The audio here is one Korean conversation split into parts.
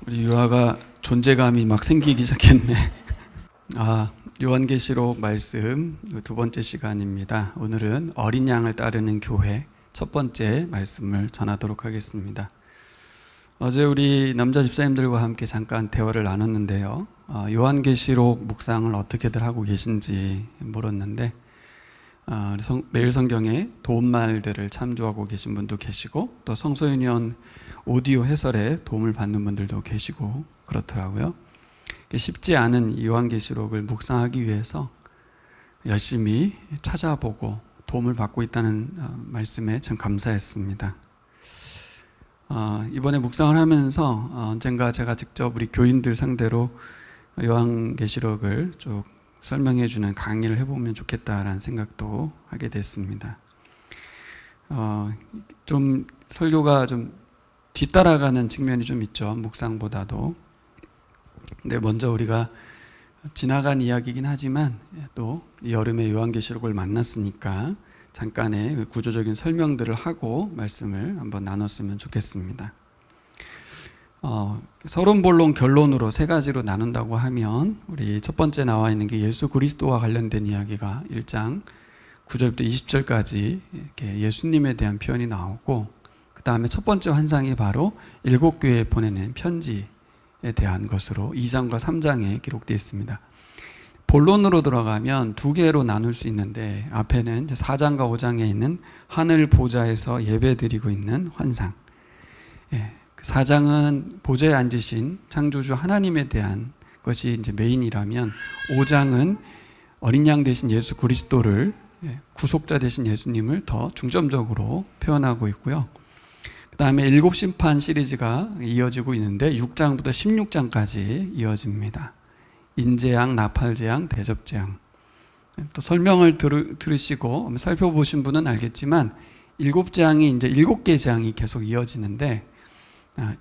우리 유아가 존재감이 막 생기기 시작했네. 요한계시록 말씀 두 번째 시간입니다. 오늘은 어린 양을 따르는 교회 첫 번째 말씀을 전하도록 하겠습니다. 어제 우리 남자 집사님들과 함께 잠깐 대화를 나눴는데요. 요한계시록 묵상을 어떻게들 하고 계신지 물었는데 매일 성경에 도움말들을 참조하고 계신 분도 계시고 또 성서유년 오디오 해설에 도움을 받는 분들도 계시고 그렇더라고요. 쉽지 않은 요한계시록을 묵상하기 위해서 열심히 찾아보고 도움을 받고 있다는 말씀에 참 감사했습니다. 이번에 묵상을 하면서 언젠가 제가 직접 우리 교인들 상대로 요한계시록을 쭉 설명해 주는 강의를 해보면 좋겠다라는 생각도 하게 됐습니다. 좀 설교가 좀 뒤따라가는 측면이 좀 있죠. 묵상보다도. 근데 먼저 우리가 지나간 이야기이긴 하지만 또 여름에 요한계시록을 만났으니까 잠깐의 구조적인 설명들을 하고 말씀을 한번 나눴으면 좋겠습니다. 서론, 본론, 결론으로 세 가지로 나눈다고 하면 우리 첫 번째 나와 있는 게 예수 그리스도와 관련된 이야기가 1장 9절부터 20절까지 이렇게 예수님에 대한 표현이 나오고, 그 다음에 첫 번째 환상이 바로 7교회에 보내는 편지에 대한 것으로 2장과 3장에 기록되어 있습니다. 본론으로 들어가면 두 개로 나눌 수 있는데, 앞에는 4장과 5장에 있는 하늘 보좌에서 예배드리고 있는 환상, 4장은 보좌에 앉으신 창조주 하나님에 대한 것이 이제 메인이라면, 5장은 어린 양 되신 예수 그리스도를, 구속자 되신 예수님을 더 중점적으로 표현하고 있고요. 그 다음에 7심판 시리즈가 이어지고 있는데 6장부터 16장까지 이어집니다. 인재양, 나팔재앙, 대접재앙. 또 설명을 들으시고 살펴보신 분은 알겠지만 7재앙이 이제 7개 재앙이 계속 이어지는데,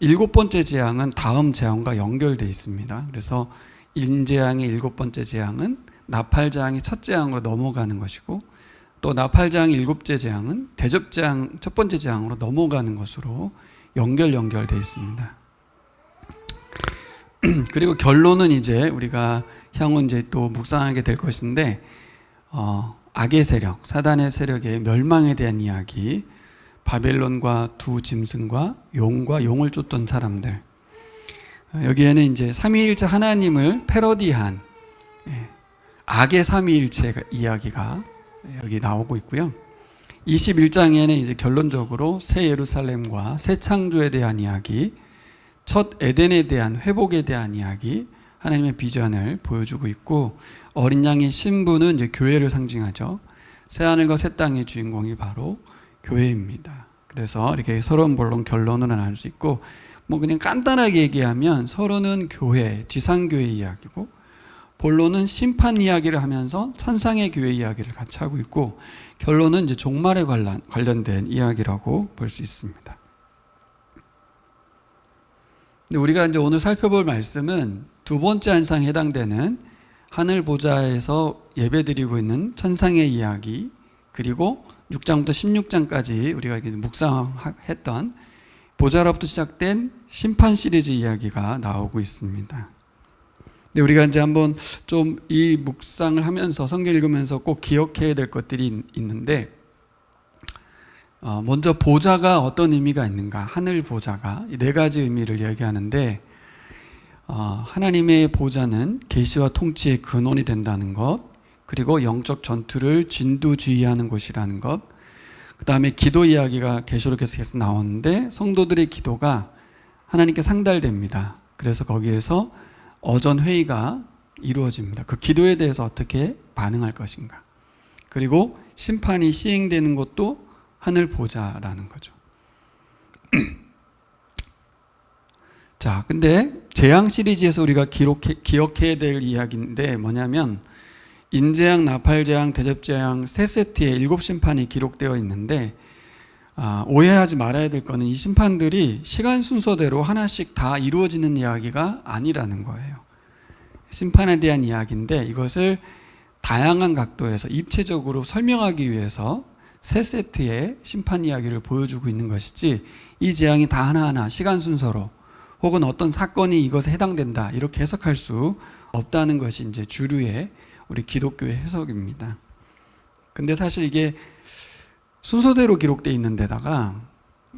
7번째 재앙은 다음 재앙과 연결되어 있습니다. 그래서 인재앙의 7번째 재앙은 나팔재앙이 첫 재앙으로 넘어가는 것이고, 또 나팔재앙 7째 재앙은 대접재앙 첫 번째 재앙으로 넘어가는 것으로 연결되어 있습니다. 그리고 결론은 이제 우리가 향후 이제 또 묵상하게 될 것인데, 악의 세력, 사단의 세력의 멸망에 대한 이야기, 바벨론과 두 짐승과 용을 쫓던 사람들. 여기에는 이제 삼위일체 하나님을 패러디한 악의 삼위일체 이야기가 여기 나오고 있고요. 21장에는 이제 결론적으로 새 예루살렘과 새 창조에 대한 이야기, 첫 에덴에 대한 회복에 대한 이야기, 하나님의 비전을 보여주고 있고, 어린 양의 신부는 이제 교회를 상징하죠. 새 하늘과 새 땅의 주인공이 바로 교회입니다. 그래서 이렇게 서론, 본론, 결론을 나눌 수 있고, 그냥 간단하게 얘기하면 서론은 교회, 지상교회 이야기고, 본론은 심판 이야기를 하면서 천상의 교회 이야기를 같이 하고 있고, 결론은 이제 종말에 관련된 이야기라고 볼 수 있습니다. 근데 우리가 이제 오늘 살펴볼 말씀은 두 번째 환상에 해당되는 하늘 보좌에서 예배드리고 있는 천상의 이야기, 그리고 6장부터 16장까지 우리가 묵상했던 보좌로부터 시작된 심판 시리즈 이야기가 나오고 있습니다. 근데 우리가 이제 한번 좀 이 묵상을 하면서 성경 읽으면서 꼭 기억해야 될 것들이 있는데, 먼저 보좌가 어떤 의미가 있는가? 하늘 보좌가 네 가지 의미를 이야기하는데, 하나님의 보좌는 계시와 통치의 근원이 된다는 것, 그리고 영적 전투를 진두지휘하는 곳이라는 것, 그 다음에 기도 이야기가 계시록에서 계속 나오는데 성도들의 기도가 하나님께 상달됩니다. 그래서 거기에서 어전 회의가 이루어집니다. 그 기도에 대해서 어떻게 반응할 것인가. 그리고 심판이 시행되는 것도 하늘 보좌라는 거죠. 자, 근데 재앙 시리즈에서 우리가 기억해야 될 이야기인데 뭐냐면, 인재앙, 나팔재앙, 대접재앙 세 세트의 7심판이 기록되어 있는데, 오해하지 말아야 될 거는 이 심판들이 시간 순서대로 하나씩 다 이루어지는 이야기가 아니라는 거예요. 심판에 대한 이야기인데 이것을 다양한 각도에서 입체적으로 설명하기 위해서 세 세트의 심판 이야기를 보여주고 있는 것이지, 이 재앙이 다 하나하나 시간 순서로 혹은 어떤 사건이 이것에 해당된다 이렇게 해석할 수 없다는 것이 이제 주류의 우리 기독교의 해석입니다. 근데 사실 이게 순서대로 기록되어 있는 데다가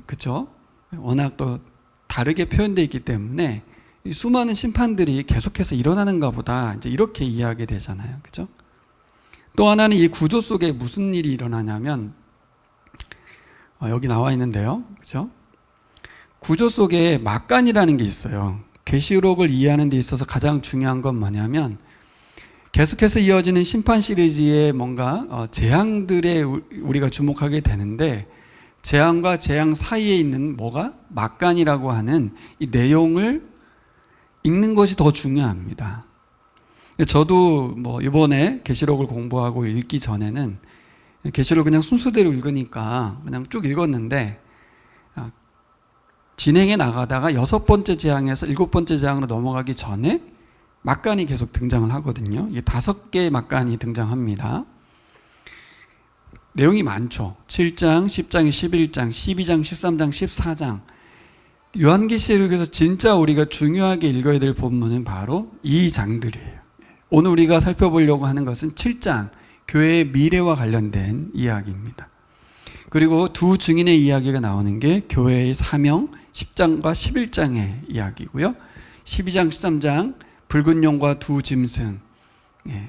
그렇죠? 워낙 또 다르게 표현되어 있기 때문에 이 수많은 심판들이 계속해서 일어나는가 보다 이제 이렇게 이해하게 되잖아요. 그렇죠? 또 하나는 이 구조 속에 무슨 일이 일어나냐면 여기 나와 있는데요. 그렇죠? 구조 속에 막간이라는 게 있어요. 계시록을 이해하는 데 있어서 가장 중요한 건 뭐냐면 계속해서 이어지는 심판 시리즈의 뭔가 재앙들에 우리가 주목하게 되는데 재앙과 재앙 사이에 있는 뭐가 막간이라고 하는 이 내용을 읽는 것이 더 중요합니다. 저도 뭐 이번에 계시록을 공부하고 읽기 전에는 계시록을 그냥 순서대로 읽으니까 그냥 쭉 읽었는데 진행해 나가다가 6번째 재앙에서 7번째 재앙으로 넘어가기 전에 막간이 계속 등장을 하거든요. 이게 5개의 막간이 등장합니다. 내용이 많죠. 7장, 10장, 11장, 12장, 13장, 14장. 요한계시록에서 진짜 우리가 중요하게 읽어야 될 본문은 바로 이 장들이에요. 오늘 우리가 살펴보려고 하는 것은 7장, 교회의 미래와 관련된 이야기입니다. 그리고 두 증인의 이야기가 나오는 게 교회의 사명, 10장과 11장의 이야기고요. 12장, 13장, 붉은 용과 두 짐승,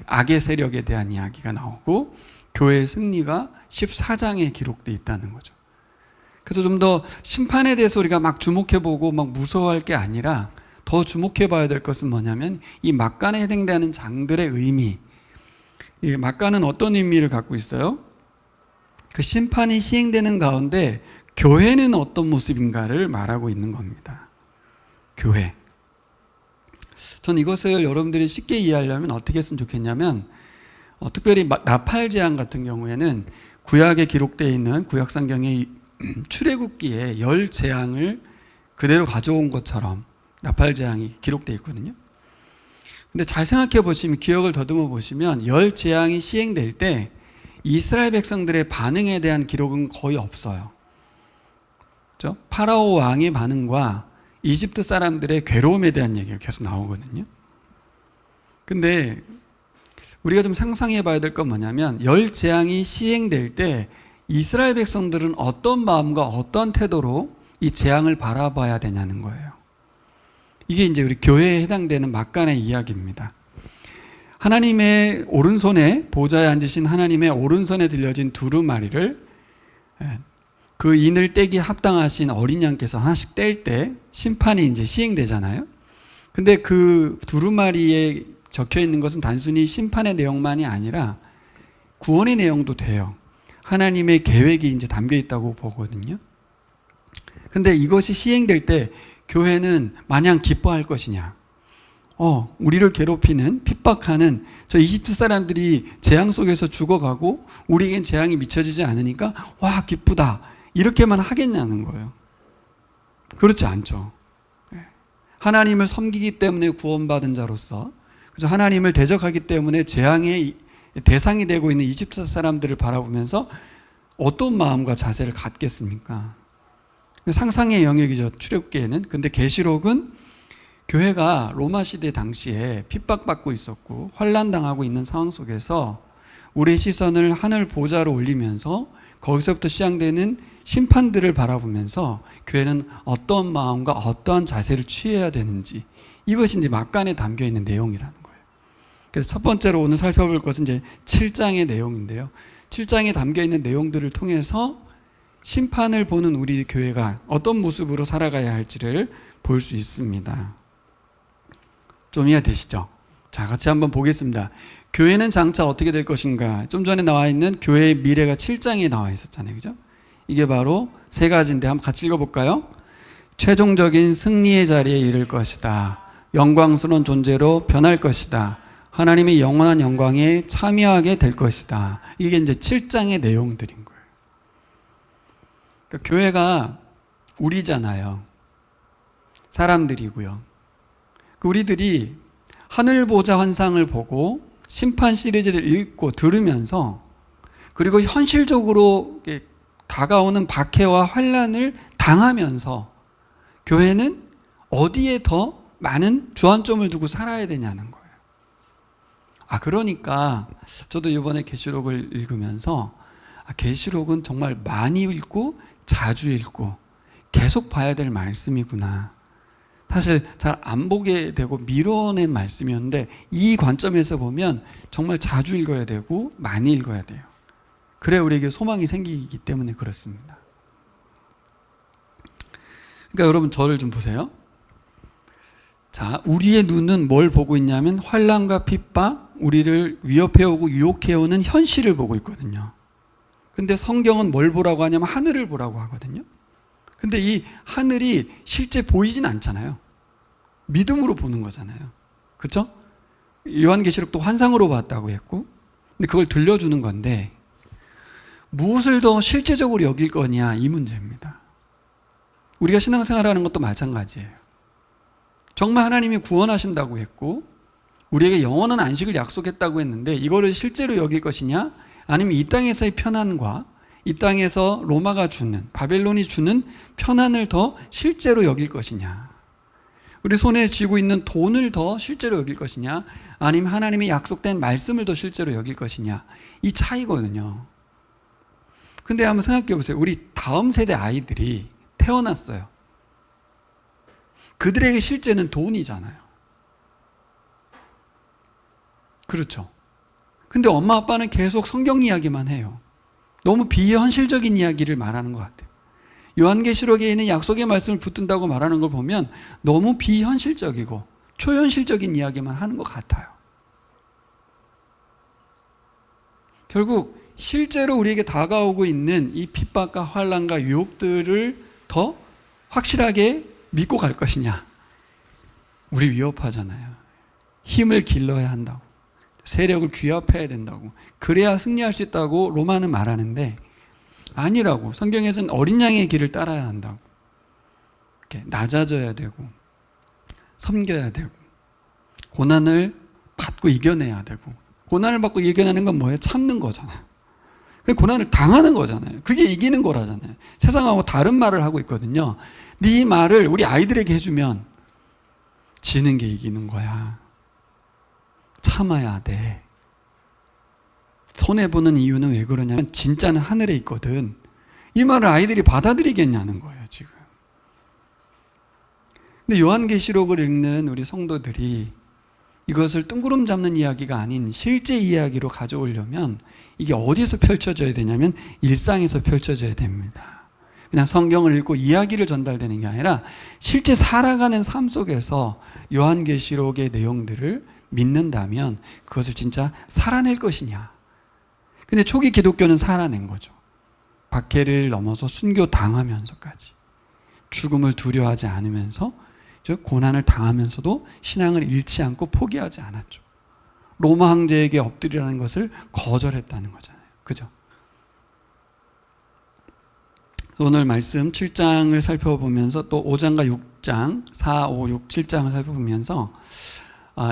악의 세력에 대한 이야기가 나오고 교회의 승리가 14장에 기록되어 있다는 거죠. 그래서 좀 더 심판에 대해서 우리가 막 주목해보고 막 무서워할 게 아니라 더 주목해봐야 될 것은 뭐냐면 이 막간에 해당되는 장들의 의미. 이 막간은 어떤 의미를 갖고 있어요? 그 심판이 시행되는 가운데 교회는 어떤 모습인가를 말하고 있는 겁니다. 교회. 전 이것을 여러분들이 쉽게 이해하려면 어떻게 했으면 좋겠냐면 특별히 나팔 재앙 같은 경우에는 구약에 기록되어 있는 구약성경의 출애굽기에 열 재앙을 그대로 가져온 것처럼 나팔 재앙이 기록되어 있거든요. 근데 잘 생각해 보시면 기억을 더듬어 보시면 열 재앙이 시행될 때 이스라엘 백성들의 반응에 대한 기록은 거의 없어요. 그렇죠? 파라오 왕의 반응과 이집트 사람들의 괴로움에 대한 얘기가 계속 나오거든요. 근데 우리가 좀 상상해 봐야 될 건 뭐냐면 열 재앙이 시행될 때 이스라엘 백성들은 어떤 마음과 어떤 태도로 이 재앙을 바라봐야 되냐는 거예요. 이게 이제 우리 교회에 해당되는 막간의 이야기입니다. 하나님의 오른손에 보좌에 앉으신 하나님의 오른손에 들려진 두루마리를 그 인을 떼기 합당하신 어린 양께서 하나씩 뗄 때 심판이 이제 시행되잖아요. 근데 그 두루마리에 적혀 있는 것은 단순히 심판의 내용만이 아니라 구원의 내용도 돼요. 하나님의 계획이 이제 담겨 있다고 보거든요. 근데 이것이 시행될 때 교회는 마냥 기뻐할 것이냐? 우리를 괴롭히는, 핍박하는 저 이집트 사람들이 재앙 속에서 죽어가고 우리에겐 재앙이 미쳐지지 않으니까 와 기쁘다 이렇게만 하겠냐는 거예요. 그렇지 않죠. 하나님을 섬기기 때문에 구원받은 자로서, 그래서 하나님을 대적하기 때문에 재앙의 대상이 되고 있는 이집트 사람들을 바라보면서 어떤 마음과 자세를 갖겠습니까? 상상의 영역이죠, 출애굽기에는. 근데 계시록은 교회가 로마 시대 당시에 핍박받고 있었고 환난당하고 있는 상황 속에서 우리의 시선을 하늘 보좌로 올리면서 거기서부터 시작되는 심판들을 바라보면서 교회는 어떤 마음과 어떠한 자세를 취해야 되는지, 이것이 이제 막간에 담겨 있는 내용이라는 거예요. 그래서 첫 번째로 오늘 살펴볼 것은 이제 7장의 내용인데요. 7장에 담겨 있는 내용들을 통해서 심판을 보는 우리 교회가 어떤 모습으로 살아가야 할지를 볼 수 있습니다. 좀 이해되시죠? 자, 같이 한번 보겠습니다. 교회는 장차 어떻게 될 것인가? 좀 전에 나와 있는 교회의 미래가 7장에 나와 있었잖아요. 그죠? 이게 바로 세 가지인데 한번 같이 읽어볼까요? 최종적인 승리의 자리에 이를 것이다. 영광스러운 존재로 변할 것이다. 하나님의 영원한 영광에 참여하게 될 것이다. 이게 이제 7장의 내용들인 거예요. 그러니까 교회가 우리잖아요. 사람들이고요. 우리들이 하늘 보좌 환상을 보고 심판 시리즈를 읽고 들으면서 그리고 현실적으로 다가오는 박해와 환난을 당하면서 교회는 어디에 더 많은 주안점을 두고 살아야 되냐는 거예요. 그러니까 저도 이번에 계시록을 읽으면서 계시록은 정말 많이 읽고 자주 읽고 계속 봐야 될 말씀이구나. 사실 잘 안 보게 되고 미뤄낸 말씀이었는데 이 관점에서 보면 정말 자주 읽어야 되고 많이 읽어야 돼요. 그래야 우리에게 소망이 생기기 때문에 그렇습니다. 그러니까 여러분 저를 좀 보세요. 자, 우리의 눈은 뭘 보고 있냐면 환난과 핍박, 우리를 위협해오고 유혹해오는 현실을 보고 있거든요. 근데 성경은 뭘 보라고 하냐면 하늘을 보라고 하거든요. 근데 이 하늘이 실제 보이진 않잖아요. 믿음으로 보는 거잖아요. 그렇죠? 요한계시록도 환상으로 봤다고 했고, 근데 그걸 들려주는 건데 무엇을 더 실제적으로 여길 거냐 이 문제입니다. 우리가 신앙생활하는 것도 마찬가지예요. 정말 하나님이 구원하신다고 했고 우리에게 영원한 안식을 약속했다고 했는데 이거를 실제로 여길 것이냐, 아니면 이 땅에서의 편안과 이 땅에서 로마가 주는, 바벨론이 주는 편안을 더 실제로 여길 것이냐, 우리 손에 쥐고 있는 돈을 더 실제로 여길 것이냐, 아니면 하나님의 약속된 말씀을 더 실제로 여길 것이냐, 이 차이거든요. 근데 한번 생각해 보세요. 우리 다음 세대 아이들이 태어났어요. 그들에게 실제는 돈이잖아요. 그렇죠? 근데 엄마 아빠는 계속 성경 이야기만 해요. 너무 비현실적인 이야기를 말하는 것 같아요. 요한계시록에 있는 약속의 말씀을 붙든다고 말하는 걸 보면 너무 비현실적이고 초현실적인 이야기만 하는 것 같아요. 결국 실제로 우리에게 다가오고 있는 이 핍박과 환난과 유혹들을 더 확실하게 믿고 갈 것이냐, 우리 위협하잖아요. 힘을 길러야 한다고, 세력을 규합해야 된다고, 그래야 승리할 수 있다고 로마는 말하는데 아니라고. 성경에서는 어린 양의 길을 따라야 한다고. 이렇게 낮아져야 되고 섬겨야 되고 고난을 받고 이겨내야 되고. 고난을 받고 이겨내는 건 뭐예요? 참는 거잖아요. 고난을 당하는 거잖아요. 그게 이기는 거라잖아요. 세상하고 다른 말을 하고 있거든요. 근데 이 말을 우리 아이들에게 해주면 지는 게 이기는 거야. 참아야 돼. 손해보는 이유는 왜 그러냐면 진짜는 하늘에 있거든. 이 말을 아이들이 받아들이겠냐는 거예요, 지금. 근데 요한계시록을 읽는 우리 성도들이 이것을 뜬구름 잡는 이야기가 아닌 실제 이야기로 가져오려면 이게 어디서 펼쳐져야 되냐면 일상에서 펼쳐져야 됩니다. 그냥 성경을 읽고 이야기를 전달되는 게 아니라 실제 살아가는 삶 속에서 요한계시록의 내용들을 믿는다면 그것을 진짜 살아낼 것이냐. 근데 초기 기독교는 살아낸 거죠. 박해를 넘어서 순교 당하면서까지 죽음을 두려워하지 않으면서 고난을 당하면서도 신앙을 잃지 않고 포기하지 않았죠. 로마 황제에게 엎드리라는 것을 거절했다는 거잖아요. 그죠? 오늘 말씀 7장을 살펴보면서 또 5장과 6장, 4, 5, 6, 7장을 살펴보면서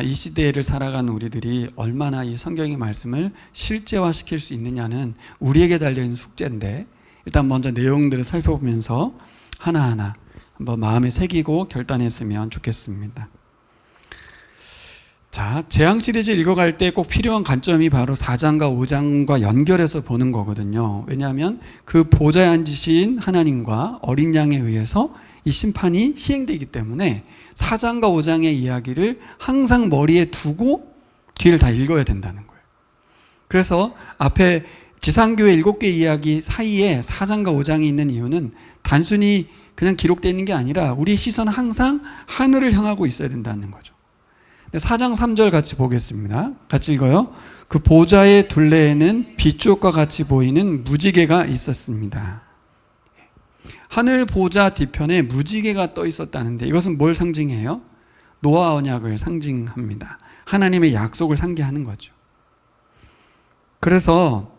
이 시대를 살아가는 우리들이 얼마나 이 성경의 말씀을 실제화시킬 수 있느냐는 우리에게 달려있는 숙제인데, 일단 먼저 내용들을 살펴보면서 하나하나 한번 마음에 새기고 결단했으면 좋겠습니다. 자, 재앙 시리즈 읽어갈 때 꼭 필요한 관점이 바로 4장과 5장과 연결해서 보는 거거든요. 왜냐하면 그 보좌에 앉으신 하나님과 어린 양에 의해서 이 심판이 시행되기 때문에 4장과 5장의 이야기를 항상 머리에 두고 뒤를 다 읽어야 된다는 거예요. 그래서 앞에 지상교회 7개 이야기 사이에 4장과 5장이 있는 이유는 단순히 그냥 기록되어 있는 게 아니라 우리의 시선은 항상 하늘을 향하고 있어야 된다는 거죠. 4장 3절 같이 보겠습니다. 같이 읽어요. 그 보좌의 둘레에는 빛쪽과 같이 보이는 무지개가 있었습니다. 하늘 보좌 뒤편에 무지개가 떠 있었다는데 이것은 뭘 상징해요? 노아 언약을 상징합니다. 하나님의 약속을 상기하는 거죠. 그래서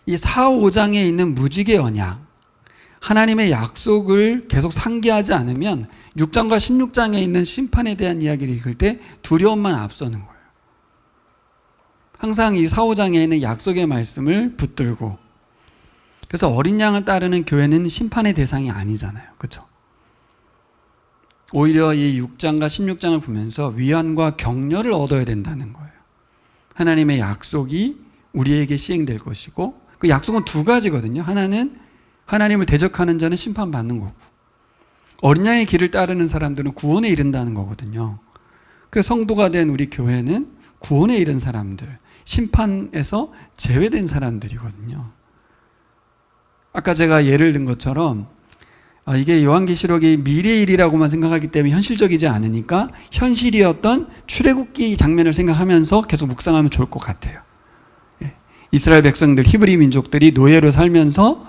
이 4, 5장에 있는 무지개 언약, 하나님의 약속을 계속 상기하지 않으면 6장과 16장에 있는 심판에 대한 이야기를 읽을 때 두려움만 앞서는 거예요. 항상 이 4, 5장에 있는 약속의 말씀을 붙들고, 그래서 어린 양을 따르는 교회는 심판의 대상이 아니잖아요. 그렇죠? 오히려 이 6장과 16장을 보면서 위안과 격려를 얻어야 된다는 거예요. 하나님의 약속이 우리에게 시행될 것이고, 그 약속은 두 가지거든요. 하나는 하나님을 대적하는 자는 심판받는 거고, 어린 양의 길을 따르는 사람들은 구원에 이른다는 거거든요. 그 성도가 된 우리 교회는 구원에 이른 사람들, 심판에서 제외된 사람들이거든요. 아까 제가 예를 든 것처럼 이게 요한계시록이 미래의 일이라고만 생각하기 때문에 현실적이지 않으니까 현실이었던 출애굽기 장면을 생각하면서 계속 묵상하면 좋을 것 같아요. 이스라엘 백성들, 히브리 민족들이 노예로 살면서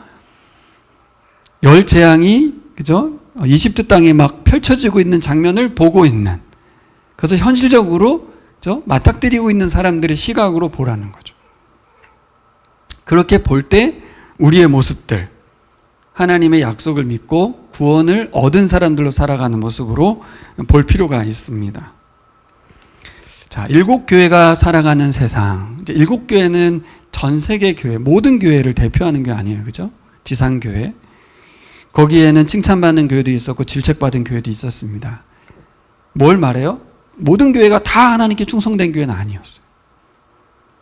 열 재앙이 그죠? 이집트 땅에 막 펼쳐지고 있는 장면을 보고 있는, 그래서 현실적으로 맞닥뜨리고 있는 사람들의 시각으로 보라는 거죠. 그렇게 볼 때 우리의 모습들, 하나님의 약속을 믿고 구원을 얻은 사람들로 살아가는 모습으로 볼 필요가 있습니다. 자, 일곱 교회가 살아가는 세상. 이제 일곱 교회는 전 세계 교회, 모든 교회를 대표하는 게 아니에요. 그죠? 지상교회. 거기에는 칭찬받는 교회도 있었고 질책받은 교회도 있었습니다. 뭘 말해요? 모든 교회가 다 하나님께 충성된 교회는 아니었어요.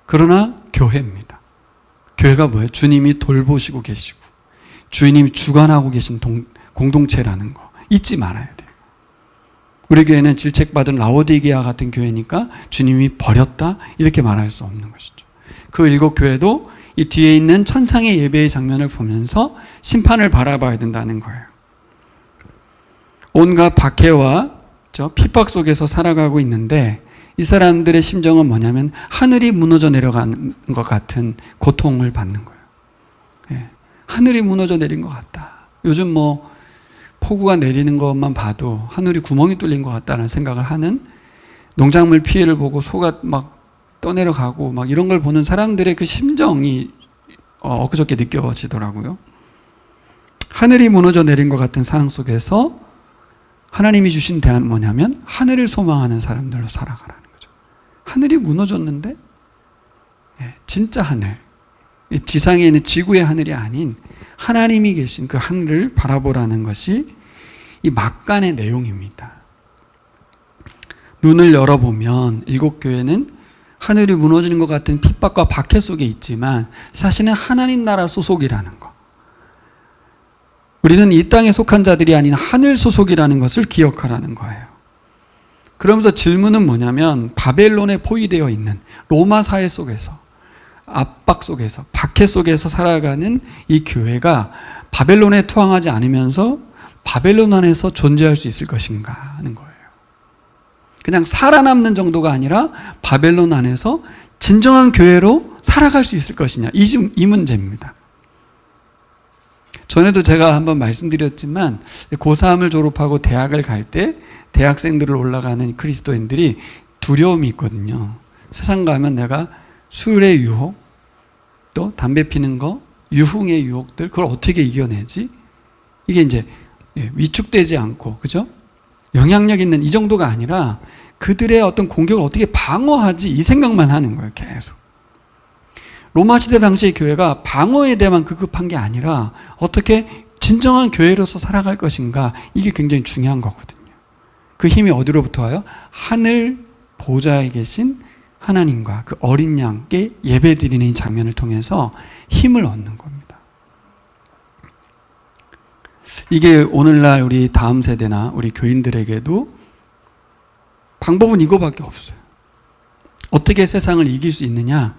그러나 교회입니다. 교회가 뭐예요? 주님이 돌보시고 계시고 주님이 주관하고 계신 공동체라는 거 잊지 말아야 돼요. 우리 교회는 질책받은 라오디게아 같은 교회니까 주님이 버렸다 이렇게 말할 수 없는 것이죠. 그 일곱 교회도 이 뒤에 있는 천상의 예배의 장면을 보면서 심판을 바라봐야 된다는 거예요. 온갖 박해와 핍박 속에서 살아가고 있는데 이 사람들의 심정은 뭐냐면 하늘이 무너져 내려가는 것 같은 고통을 받는 거예요. 하늘이 무너져 내린 것 같다. 요즘 뭐 폭우가 내리는 것만 봐도 하늘이 구멍이 뚫린 것 같다는 생각을 하는, 농작물 피해를 보고 소가 막 떠내려가고 막 이런 걸 보는 사람들의 그 심정이 엊그저께 느껴지더라고요. 하늘이 무너져 내린 것 같은 상황 속에서 하나님이 주신 대안은 뭐냐면 하늘을 소망하는 사람들로 살아가라는 거죠. 하늘이 무너졌는데 진짜 하늘, 지상에 있는 지구의 하늘이 아닌 하나님이 계신 그 하늘을 바라보라는 것이 이 막간의 내용입니다. 눈을 열어보면 일곱 교회는 하늘이 무너지는 것 같은 핍박과 박해 속에 있지만 사실은 하나님 나라 소속이라는 것, 우리는 이 땅에 속한 자들이 아닌 하늘 소속이라는 것을 기억하라는 거예요. 그러면서 질문은 뭐냐면 바벨론에 포위되어 있는 로마 사회 속에서, 압박 속에서, 박해 속에서 살아가는 이 교회가 바벨론에 투항하지 않으면서 바벨론 안에서 존재할 수 있을 것인가 하는 거예요. 그냥 살아남는 정도가 아니라 바벨론 안에서 진정한 교회로 살아갈 수 있을 것이냐, 이 문제입니다. 전에도 제가 한번 말씀드렸지만 고3을 졸업하고 대학을 갈 때 대학생들을 올라가는 그리스도인들이 두려움이 있거든요. 세상 가면 내가 술의 유혹, 또 담배 피는 거, 유흥의 유혹들, 그걸 어떻게 이겨내지? 이게 이제 위축되지 않고, 그죠? 영향력 있는 이 정도가 아니라 그들의 어떤 공격을 어떻게 방어하지, 이 생각만 하는 거예요, 계속. 로마 시대 당시의 교회가 방어에 대해만 급급한 게 아니라 어떻게 진정한 교회로서 살아갈 것인가, 이게 굉장히 중요한 거거든요. 그 힘이 어디로부터 와요? 하늘 보좌에 계신 하나님과 그 어린 양께 예배드리는 이 장면을 통해서 힘을 얻는 겁니다. 이게 오늘날 우리 다음 세대나 우리 교인들에게도 방법은 이거밖에 없어요. 어떻게 세상을 이길 수 있느냐?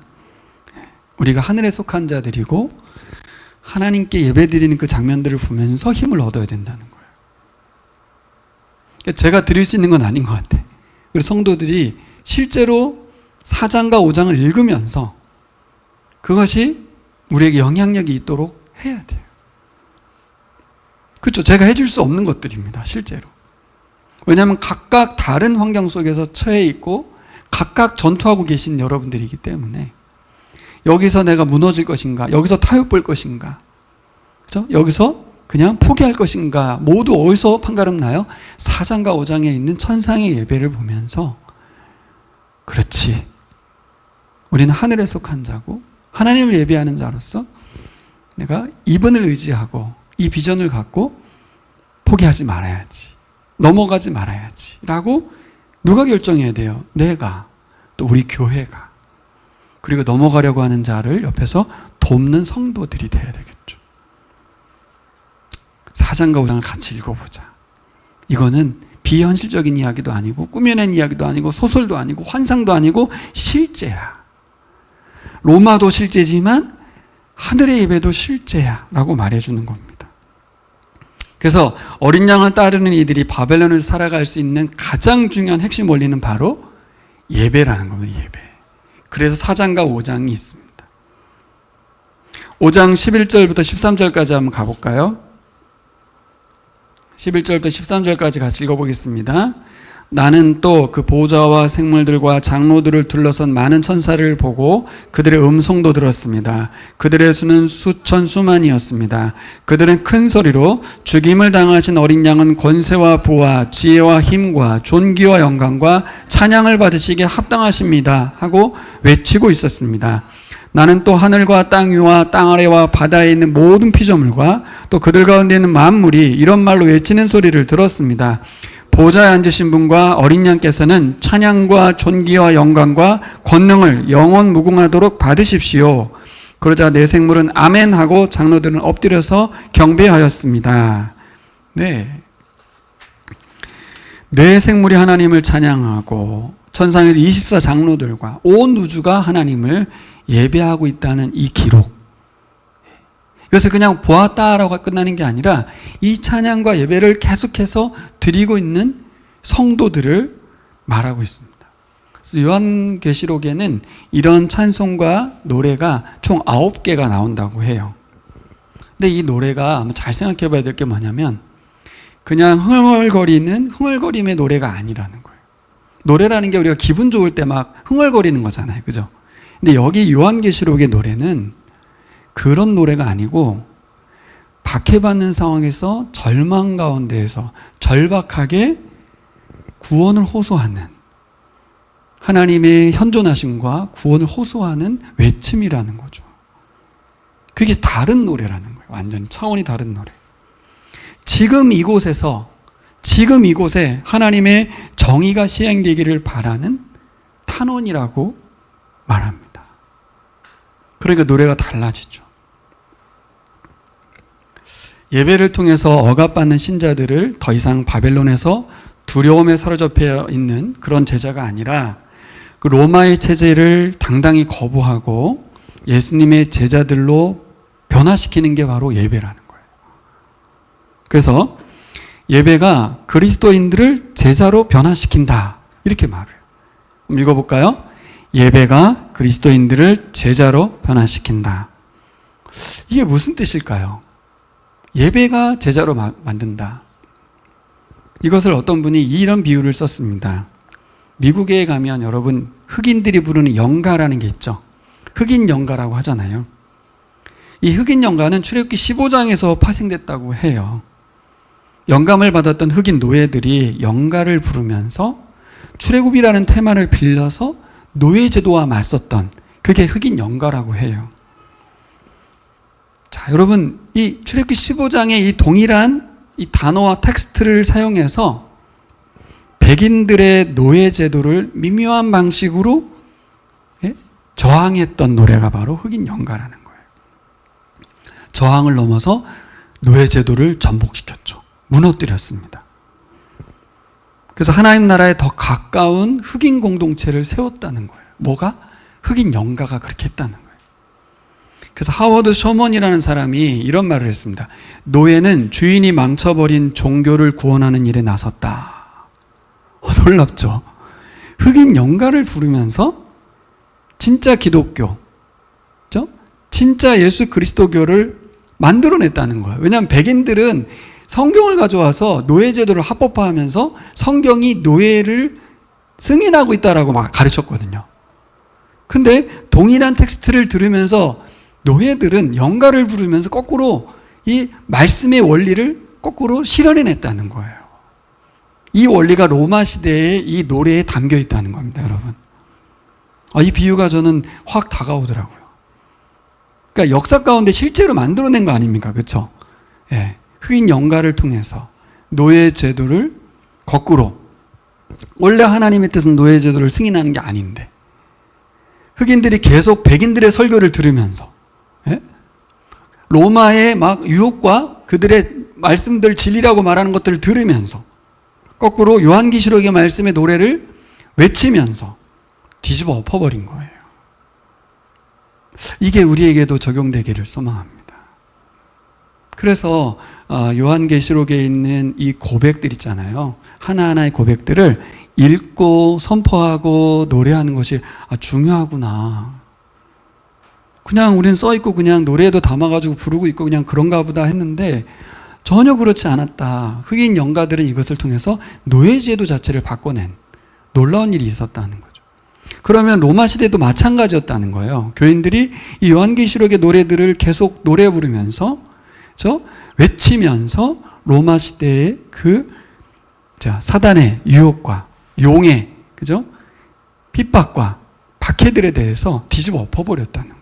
우리가 하늘에 속한 자들이고 하나님께 예배드리는 그 장면들을 보면서 힘을 얻어야 된다는 거예요. 제가 드릴 수 있는 건 아닌 것 같아. 우리 성도들이 실제로 4장과 5장을 읽으면서 그것이 우리에게 영향력이 있도록 해야 돼요. 그렇죠? 제가 해줄 수 없는 것들입니다, 실제로. 왜냐하면 각각 다른 환경 속에서 처해 있고 각각 전투하고 계신 여러분들이기 때문에 여기서 내가 무너질 것인가, 여기서 타협 볼 것인가, 그렇죠? 여기서 그냥 포기할 것인가, 모두 어디서 판가름 나요? 4장과 5장에 있는 천상의 예배를 보면서 그렇지, 우리는 하늘에 속한 자고 하나님을 예배하는 자로서 내가 이분을 의지하고 이 비전을 갖고 포기하지 말아야지, 넘어가지 말아야지 라고 누가 결정해야 돼요? 내가, 또 우리 교회가. 그리고 넘어가려고 하는 자를 옆에서 돕는 성도들이 돼야 되겠죠. 4장과 5장을 같이 읽어보자. 이거는 비현실적인 이야기도 아니고 꾸며낸 이야기도 아니고 소설도 아니고 환상도 아니고 실제야. 로마도 실제지만 하늘의 예배도 실제야 라고 말해주는 겁니다. 그래서 어린 양을 따르는 이들이 바벨론을 살아갈 수 있는 가장 중요한 핵심 원리는 바로 예배라는 겁니다. 예배. 그래서 4장과 5장이 있습니다. 5장 11절부터 13절까지 한번 가볼까요? 11절부터 13절까지 같이 읽어보겠습니다. 나는 또 그 보좌와 생물들과 장로들을 둘러선 많은 천사를 보고 그들의 음성도 들었습니다. 그들의 수는 수천 수만이었습니다. 그들은 큰 소리로 죽임을 당하신 어린 양은 권세와 부와 지혜와 힘과 존귀와 영광과 찬양을 받으시기에 합당하십니다 하고 외치고 있었습니다. 나는 또 하늘과 땅 위와 땅 아래와 바다에 있는 모든 피조물과 또 그들 가운데 있는 만물이 이런 말로 외치는 소리를 들었습니다. 보좌에 앉으신 분과 어린 양께서는 찬양과 존귀와 영광과 권능을 영원 무궁하도록 받으십시오. 그러자 네 생물은 아멘 하고 장로들은 엎드려서 경배하였습니다. 네. 네 생물이 하나님을 찬양하고 천상에서 24장로들과 온 우주가 하나님을 예배하고 있다는 이 기록. 이것을 그냥 보았다라고 끝나는 게 아니라 이 찬양과 예배를 계속해서 드리고 있는 성도들을 말하고 있습니다. 그래서 요한계시록에는 이런 찬송과 노래가 총 9개가 나온다고 해요. 근데 이 노래가 한번 잘 생각해 봐야 될 게 뭐냐면 그냥 흥얼거림의 노래가 아니라는 거예요. 노래라는 게 우리가 기분 좋을 때 막 흥얼거리는 거잖아요. 그죠? 근데 여기 요한계시록의 노래는 그런 노래가 아니고 박해받는 상황에서 절망 가운데에서 절박하게 구원을 호소하는 하나님의 현존하심과 구원을 호소하는 외침이라는 거죠. 그게 다른 노래라는 거예요. 완전히 차원이 다른 노래. 지금 이곳에 하나님의 정의가 시행되기를 바라는 탄원이라고 말합니다. 그러니까 노래가 달라지죠. 예배를 통해서 억압받는 신자들을 더 이상 바벨론에서 두려움에 사로잡혀 있는 그런 제자가 아니라 그 로마의 체제를 당당히 거부하고 예수님의 제자들로 변화시키는 게 바로 예배라는 거예요. 그래서 예배가 그리스도인들을 제자로 변화시킨다 이렇게 말해요. 읽어볼까요? 예배가 그리스도인들을 제자로 변화시킨다. 이게 무슨 뜻일까요? 예배가 제자로 만든다. 이것을 어떤 분이 이런 비유를 썼습니다. 미국에 가면 여러분 흑인들이 부르는 영가라는 게 있죠. 흑인 영가라고 하잖아요. 이 흑인 영가는 출애굽기 15장에서 파생됐다고 해요. 영감을 받았던 흑인 노예들이 영가를 부르면서 출애굽이라는 테마를 빌려서 노예제도와 맞섰던 그게 흑인 영가라고 해요. 자, 여러분 이 출애굽기 15장의 이 동일한 이 단어와 텍스트를 사용해서 백인들의 노예제도를 미묘한 방식으로 저항했던 노래가 바로 흑인 영가라는 거예요. 저항을 넘어서 노예제도를 전복시켰죠. 무너뜨렸습니다. 그래서 하나님 나라에 더 가까운 흑인 공동체를 세웠다는 거예요. 뭐가? 흑인 영가가 그렇게 했다는 거예요. 그래서 하워드 셔먼이라는 사람이 이런 말을 했습니다. 노예는 주인이 망쳐버린 종교를 구원하는 일에 나섰다. 놀랍죠? 흑인 영가를 부르면서 진짜 기독교, 진짜 예수 그리스도교를 만들어냈다는 거예요. 왜냐하면 백인들은 성경을 가져와서 노예제도를 합법화하면서 성경이 노예를 승인하고 있다라고 막 가르쳤거든요. 근데 동일한 텍스트를 들으면서 노예들은 영가를 부르면서 거꾸로 이 말씀의 원리를 거꾸로 실현해냈다는 거예요. 이 원리가 로마 시대의 이 노래에 담겨 있다는 겁니다, 여러분. 이 비유가 저는 확 다가오더라고요. 그러니까 역사 가운데 실제로 만들어낸 거 아닙니까? 그렇죠? 예. 흑인 영가를 통해서 노예 제도를 거꾸로 원래 하나님의 뜻은 노예제도를 승인하는 게 아닌데 흑인들이 계속 백인들의 설교를 들으면서 로마의 막 유혹과 그들의 말씀들 진리라고 말하는 것들을 들으면서 거꾸로 요한계시록의 말씀의 노래를 외치면서 뒤집어 엎어버린 거예요. 이게 우리에게도 적용되기를 소망합니다. 그래서 요한계시록에 있는 이 고백들 있잖아요. 하나하나의 고백들을 읽고 선포하고 노래하는 것이 중요하구나. 그냥 우리는 써있고 그냥 노래에도 담아가지고 부르고 있고 그냥 그런가 보다 했는데 전혀 그렇지 않았다. 흑인 영가들은 이것을 통해서 노예제도 자체를 바꿔낸 놀라운 일이 있었다는 거죠. 그러면 로마 시대도 마찬가지였다는 거예요. 교인들이 이 요한계시록의 노래들을 계속 노래 부르면서 외치면서 로마 시대의 사단의 유혹과 용의 핍박과 박해들에 대해서 뒤집어 엎어버렸다는 거예요.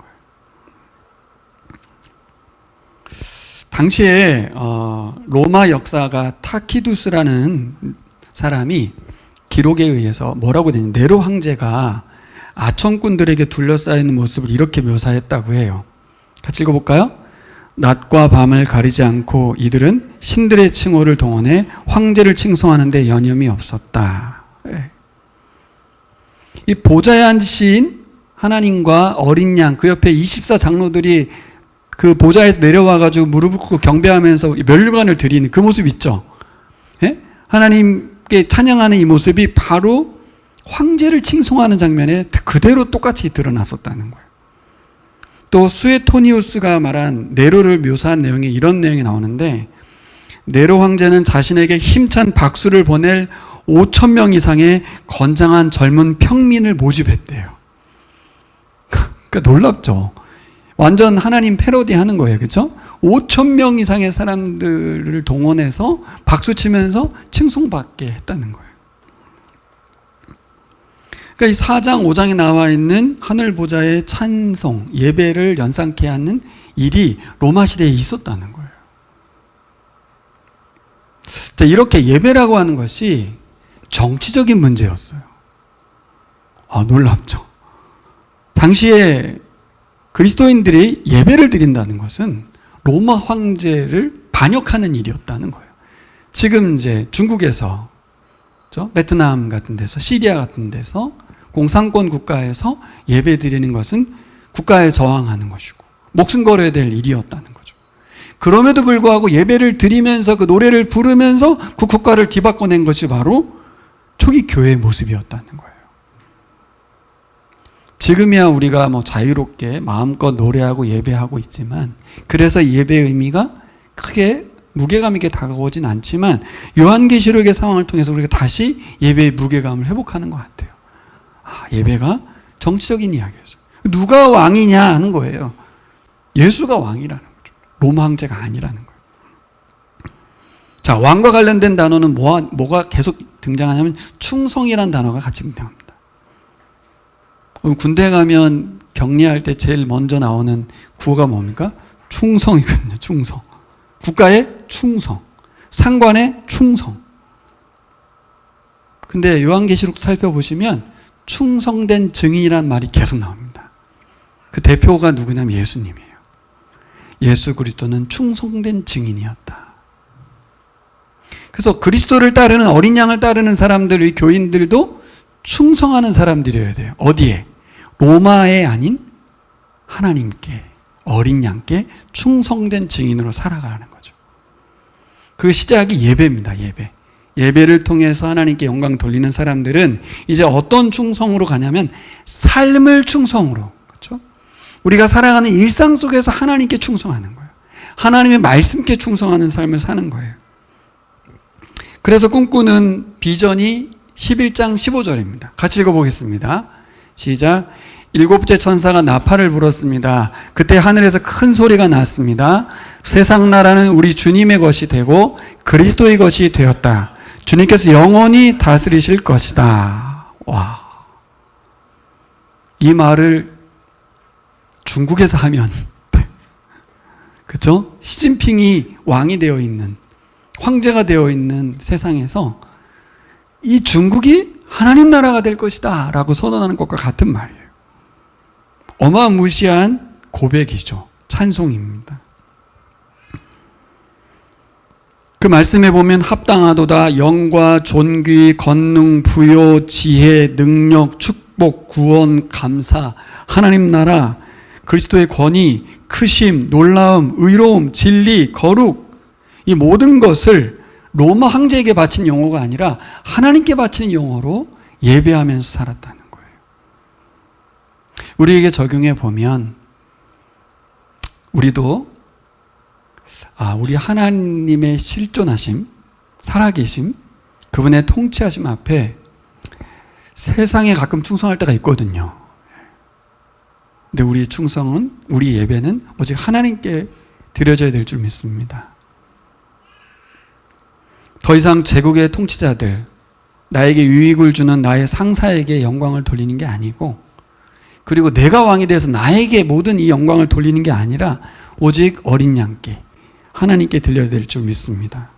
당시에 로마 역사가 타키두스라는 사람이 기록에 의해서 뭐라고 되냐면 네로 황제가 아청꾼들에게 둘러싸이는 모습을 이렇게 묘사했다고 해요. 같이 읽어볼까요? 낮과 밤을 가리지 않고 이들은 신들의 칭호를 동원해 황제를 칭송하는 데 여념이 없었다. 이 보좌에 앉으신 하나님과 어린 양, 그 옆에 24장로들이 그 보좌에서 내려와가지고 무릎을 꿇고 경배하면서 면류관을 드리는 그 모습 있죠. 하나님께 찬양하는 이 모습이 바로 황제를 칭송하는 장면에 그대로 똑같이 드러났었다는 거예요. 또 수에토니우스가 말한 네로를 묘사한 내용에 이런 내용이 나오는데 네로 황제는 자신에게 힘찬 박수를 보낼 5,000명 이상의 건장한 젊은 평민을 모집했대요. 그러니까 놀랍죠. 완전 하나님 패러디 하는 거예요. 그렇죠? 5,000명 이상의 사람들을 동원해서 박수치면서 칭송받게 했다는 거예요. 그러니까 이 4장, 5장에 나와 있는 하늘 보좌의 찬송, 예배를 연상케 하는 일이 로마 시대에 있었다는 거예요. 자, 이렇게 예배라고 하는 것이 정치적인 문제였어요. 놀랍죠. 당시에 그리스도인들이 예배를 드린다는 것은 로마 황제를 반역하는 일이었다는 거예요. 지금 이제 중국에서, 베트남 같은 데서, 시리아 같은 데서 공산권 국가에서 예배 드리는 것은 국가에 저항하는 것이고 목숨 걸어야 될 일이었다는 거죠. 그럼에도 불구하고 예배를 드리면서 그 노래를 부르면서 그 국가를 뒤바꿔낸 것이 바로 초기 교회의 모습이었다는 거예요. 지금이야 우리가 자유롭게 마음껏 노래하고 예배하고 있지만 그래서 예배의 의미가 크게 무게감 있게 다가오진 않지만 요한계시록의 상황을 통해서 우리가 다시 예배의 무게감을 회복하는 것 같아요. 예배가 정치적인 이야기였어요. 누가 왕이냐 하는 거예요. 예수가 왕이라는 거죠. 로마 황제가 아니라는 거예요. 자, 왕과 관련된 단어는 뭐가 계속 등장하냐면 충성이라는 단어가 같이 등장합니다. 군대 가면 격리할 때 제일 먼저 나오는 구호가 뭡니까? 충성이거든요. 충성. 국가의 충성. 상관의 충성. 근데 요한계시록 살펴보시면 충성된 증인이라는 말이 계속 나옵니다. 그 대표가 누구냐면 예수님이에요. 예수 그리스도는 충성된 증인이었다. 그래서 그리스도를 따르는 어린 양을 따르는 사람들, 이 교인들도 충성하는 사람들이어야 돼요. 어디에? 로마에 아닌 하나님께, 어린 양께 충성된 증인으로 살아가는 거죠. 그 시작이 예배입니다. 예배를 통해서 하나님께 영광 돌리는 사람들은 이제 어떤 충성으로 가냐면 삶을 충성으로, 그렇죠? 우리가 살아가는 일상 속에서 하나님께 충성하는 거예요. 하나님의 말씀께 충성하는 삶을 사는 거예요. 그래서 꿈꾸는 비전이 11장 15절입니다. 같이 읽어보겠습니다. 시작. 일곱째 천사가 나팔을 불었습니다. 그때 하늘에서 큰 소리가 났습니다. 세상 나라는 우리 주님의 것이 되고 그리스도의 것이 되었다. 주님께서 영원히 다스리실 것이다. 와. 이 말을 중국에서 하면, 그렇죠? 시진핑이 왕이 되어 있는, 황제가 되어 있는 세상에서 이 중국이 하나님 나라가 될 것이다 라고 선언하는 것과 같은 말이에요. 어마무시한 고백이죠. 찬송입니다. 그 말씀에 보면 합당하도다 영과 존귀, 권능, 부요, 지혜, 능력, 축복, 구원, 감사, 하나님 나라, 그리스도의 권위, 크심, 놀라움, 의로움, 진리, 거룩, 이 모든 것을 로마 황제에게 바친 용어가 아니라 하나님께 바치는 용어로 예배하면서 살았다는 거예요. 우리에게 적용해 보면 우리도 우리 하나님의 실존하심, 살아계심, 그분의 통치하심 앞에 세상에 가끔 충성할 때가 있거든요. 근데 우리의 충성은, 우리 예배는 오직 하나님께 드려져야 될 줄 믿습니다. 더 이상 제국의 통치자들, 나에게 유익을 주는 나의 상사에게 영광을 돌리는 게 아니고, 그리고 내가 왕이 돼서 나에게 모든 이 영광을 돌리는 게 아니라 오직 어린 양께, 하나님께 들려야 될 줄 믿습니다.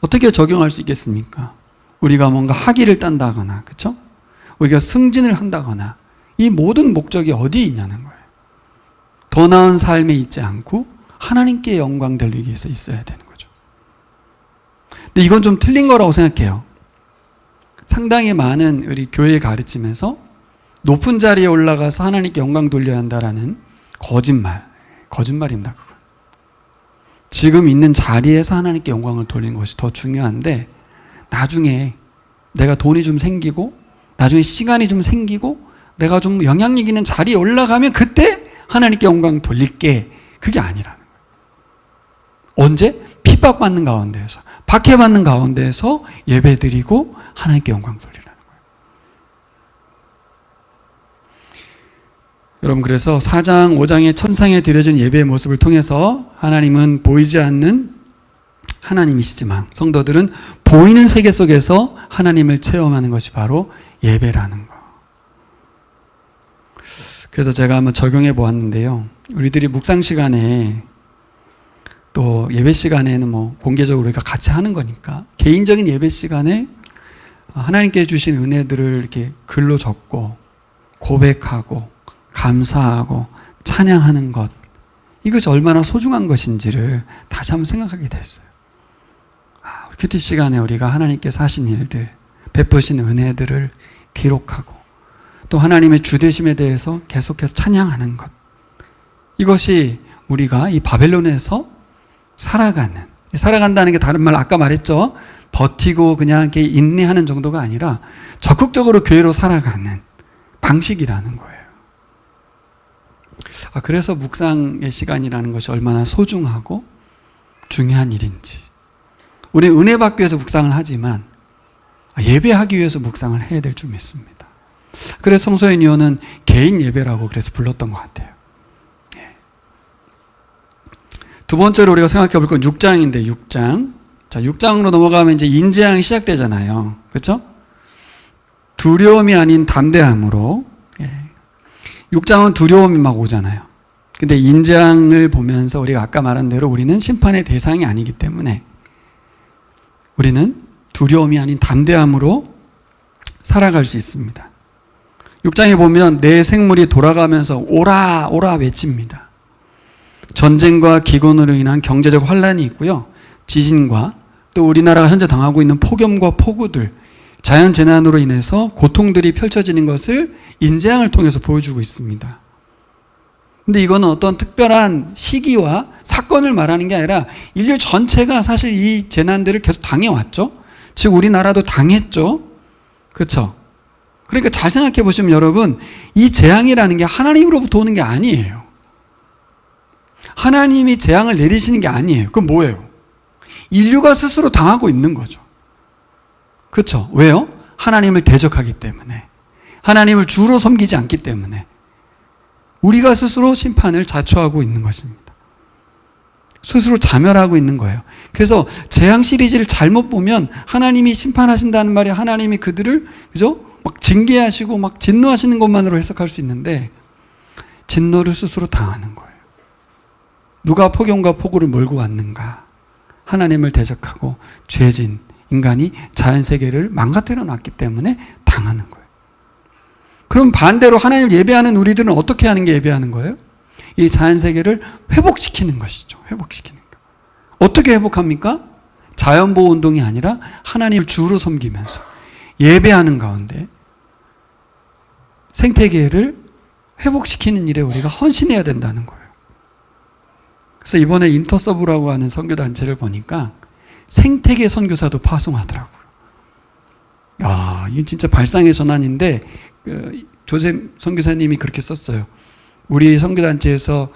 어떻게 적용할 수 있겠습니까? 우리가 뭔가 학위를 딴다거나, 그렇죠? 우리가 승진을 한다거나, 이 모든 목적이 어디에 있냐는 거예요. 더 나은 삶에 있지 않고 하나님께 영광 돌리기 위해서 있어야 되는 거죠. 근데 이건 좀 틀린 거라고 생각해요. 상당히 많은 우리 교회 가르치면서 높은 자리에 올라가서 하나님께 영광 돌려야 한다라는 거짓말입니다. 그건. 지금 있는 자리에서 하나님께 영광을 돌리는 것이 더 중요한데, 나중에 내가 돈이 좀 생기고 나중에 시간이 좀 생기고 내가 좀 영향력 있는 자리에 올라가면 그때 하나님께 영광 돌릴게, 그게 아니라는 거예요. 언제? 핍박받는 가운데에서, 박해받는 가운데에서 예배드리고 하나님께 영광 돌리라는 거예요. 여러분, 그래서 4장 5장의 천상에 드려진 예배의 모습을 통해서 하나님은 보이지 않는 하나님이시지만 성도들은 보이는 세계 속에서 하나님을 체험하는 것이 바로 예배라는 거. 그래서 제가 한번 적용해 보았는데요. 우리들이 묵상 시간에 또 예배 시간에는 뭐 공개적으로 우리가 같이 하는 거니까 개인적인 예배 시간에 하나님께 주신 은혜들을 이렇게 글로 적고 고백하고 감사하고 찬양하는 것, 이것이 얼마나 소중한 것인지를 다시 한번 생각하게 됐어요. 큐티 시간에 우리가 하나님께서 하신 일들, 베푸신 은혜들을 기록하고 또 하나님의 주되심에 대해서 계속해서 찬양하는 것, 이것이 우리가 이 바벨론에서 살아간다는 게 다른 말 아까 말했죠. 버티고 그냥 이렇게 인내하는 정도가 아니라 적극적으로 교회로 살아가는 방식이라는 거예요. 그래서 묵상의 시간이라는 것이 얼마나 소중하고 중요한 일인지. 우리는 은혜 받기 위해서 묵상을 하지만 예배하기 위해서 묵상을 해야 될 줄 믿습니다. 그래서 성소연이호는 개인 예배라고 그래서 불렀던 것 같아요. 두 번째로 우리가 생각해 볼 건 6장인데 6장. 자, 6장으로 넘어가면 이제 인재양이 시작되잖아요. 그렇죠? 두려움이 아닌 담대함으로. 6장은 두려움이 막 오잖아요. 근데 인재양을 보면서 우리가 아까 말한 대로 우리는 심판의 대상이 아니기 때문에 우리는 두려움이 아닌 담대함으로 살아갈 수 있습니다. 6장에 보면 내 생물이 돌아가면서 오라 오라 외칩니다. 전쟁과 기근으로 인한 경제적 환란이 있고요. 지진과 또 우리나라가 현재 당하고 있는 폭염과 폭우들, 자연재난으로 인해서 고통들이 펼쳐지는 것을 인재양을 통해서 보여주고 있습니다. 근데 이거는 어떤 특별한 시기와 사건을 말하는 게 아니라 인류 전체가 사실 이 재난들을 계속 당해왔죠. 즉 우리나라도 당했죠. 그렇죠? 그러니까 잘 생각해 보시면 여러분, 이 재앙이라는 게 하나님으로부터 오는 게 아니에요. 하나님이 재앙을 내리시는 게 아니에요. 그럼 뭐예요? 인류가 스스로 당하고 있는 거죠. 그렇죠? 왜요? 하나님을 대적하기 때문에, 하나님을 주로 섬기지 않기 때문에 우리가 스스로 심판을 자초하고 있는 것입니다. 스스로 자멸하고 있는 거예요. 그래서 재앙 시리즈를 잘못 보면 하나님이 심판하신다는 말이 하나님이 그들을, 그죠? 막 징계하시고 막 진노하시는 것만으로 해석할 수 있는데 진노를 스스로 당하는 거예요. 누가 폭염과 폭우를 몰고 왔는가? 하나님을 대적하고 죄진 인간이 자연세계를 망가뜨려 놨기 때문에 당하는 거예요. 그럼 반대로 하나님을 예배하는 우리들은 어떻게 하는 게 예배하는 거예요? 이 자연세계를 회복시키는 것이죠. 회복시키는 거. 어떻게 회복합니까? 자연보호운동이 아니라 하나님을 주로 섬기면서 예배하는 가운데 생태계를 회복시키는 일에 우리가 헌신해야 된다는 거예요. 그래서 이번에 인터서브라고 하는 선교단체를 보니까 생태계 선교사도 파송하더라고요. 야, 이건 진짜 발상의 전환인데 조셉 선교사님이 그렇게 썼어요. 우리 선교단체에서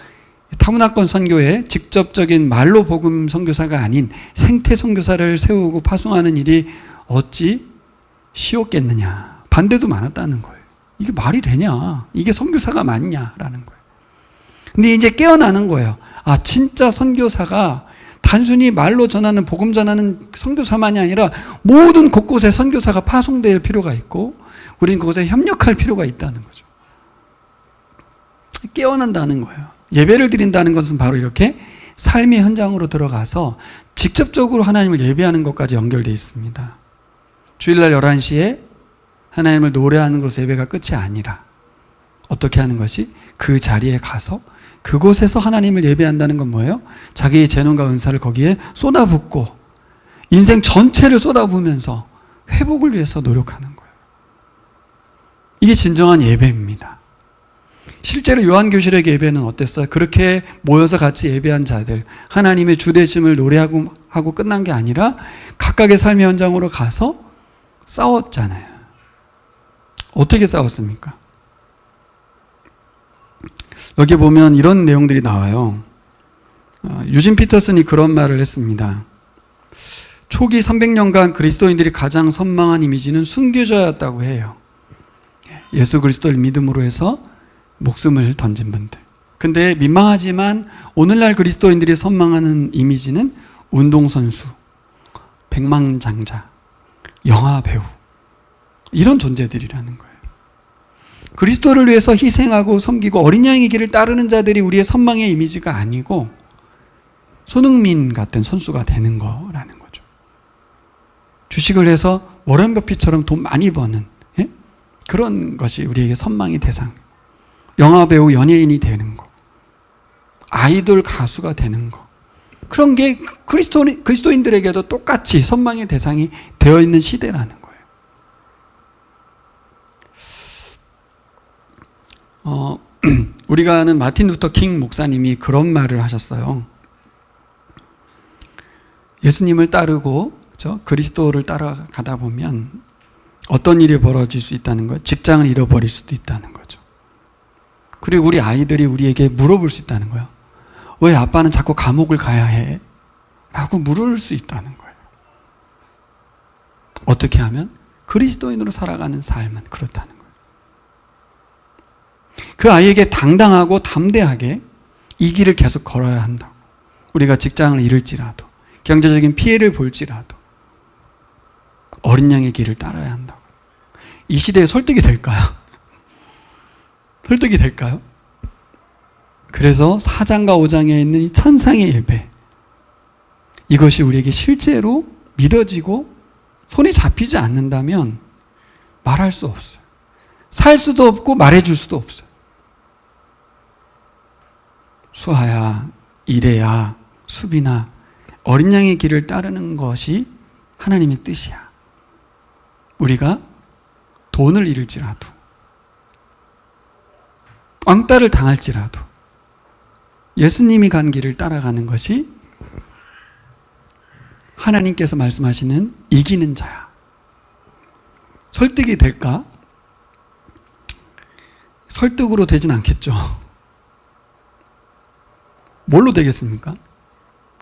타문화권 선교에 직접적인 말로 복음 선교사가 아닌 생태 선교사를 세우고 파송하는 일이 어찌 쉬웠겠느냐. 반대도 많았다는 거예요. 이게 말이 되냐? 이게 선교사가 맞냐라는 거예요. 근데 이제 깨어나는 거예요. 아, 진짜 선교사가 단순히 말로 전하는 복음 전하는 선교사만이 아니라 모든 곳곳에 선교사가 파송될 필요가 있고 우리는 그것에 협력할 필요가 있다는 거죠. 깨어난다는 거예요. 예배를 드린다는 것은 바로 이렇게 삶의 현장으로 들어가서 직접적으로 하나님을 예배하는 것까지 연결되어 있습니다. 주일날 11시에 하나님을 노래하는 것으로 예배가 끝이 아니라 어떻게 하는 것이 그 자리에 가서 그곳에서 하나님을 예배한다는 건 뭐예요? 자기의 재능과 은사를 거기에 쏟아붓고 인생 전체를 쏟아부으면서 회복을 위해서 노력하는 거예요. 이게 진정한 예배입니다. 실제로 요한교실의 예배는 어땠어요? 그렇게 모여서 같이 예배한 자들, 하나님의 주되심을 노래하고 끝난 게 아니라 각각의 삶의 현장으로 가서 싸웠잖아요. 어떻게 싸웠습니까? 여기 보면 이런 내용들이 나와요. 유진 피터슨이 그런 말을 했습니다. 초기 300년간 그리스도인들이 가장 선망한 이미지는 순교자였다고 해요. 예수 그리스도를 믿음으로 해서 목숨을 던진 분들. 근데 민망하지만 오늘날 그리스도인들이 선망하는 이미지는 운동선수, 백만장자, 영화배우 이런 존재들이라는 거예요. 그리스도를 위해서 희생하고 섬기고 어린 양의 길을 따르는 자들이 우리의 선망의 이미지가 아니고 손흥민 같은 선수가 되는 거라는 거죠. 주식을 해서 워런 버핏처럼 돈 많이 버는 그런 것이 우리에게 선망의 대상. 영화배우, 연예인이 되는 거. 아이돌 가수가 되는 거. 그런 게 그리스도인들에게도 똑같이 선망의 대상이 되어 있는 시대라는 거예요. 우리가 아는 마틴 루터 킹 목사님이 그런 말을 하셨어요. 예수님을 따르고 그리스도를 따라가다 보면 어떤 일이 벌어질 수 있다는 거예요. 직장을 잃어버릴 수도 있다는 거죠. 그리고 우리 아이들이 우리에게 물어볼 수 있다는 거예요. 왜 아빠는 자꾸 감옥을 가야 해? 라고 물을 수 있다는 거예요. 어떻게 하면? 그리스도인으로 살아가는 삶은 그렇다는 거예요. 그 아이에게 당당하고 담대하게 이 길을 계속 걸어야 한다고. 우리가 직장을 잃을지라도, 경제적인 피해를 볼지라도 어린 양의 길을 따라야 한다고. 이 시대에 설득이 될까요? 설득이 될까요? 그래서 4장과 5장에 있는 이 천상의 예배, 이것이 우리에게 실제로 믿어지고 손이 잡히지 않는다면 말할 수 없어요. 살 수도 없고 말해줄 수도 없어요. 수아야, 이레야, 수빈아, 어린 양의 길을 따르는 것이 하나님의 뜻이야. 우리가 돈을 잃을지라도, 왕따를 당할지라도 예수님이 간 길을 따라가는 것이 하나님께서 말씀하시는 이기는 자야. 설득이 될까? 설득으로 되진 않겠죠. 뭘로 되겠습니까?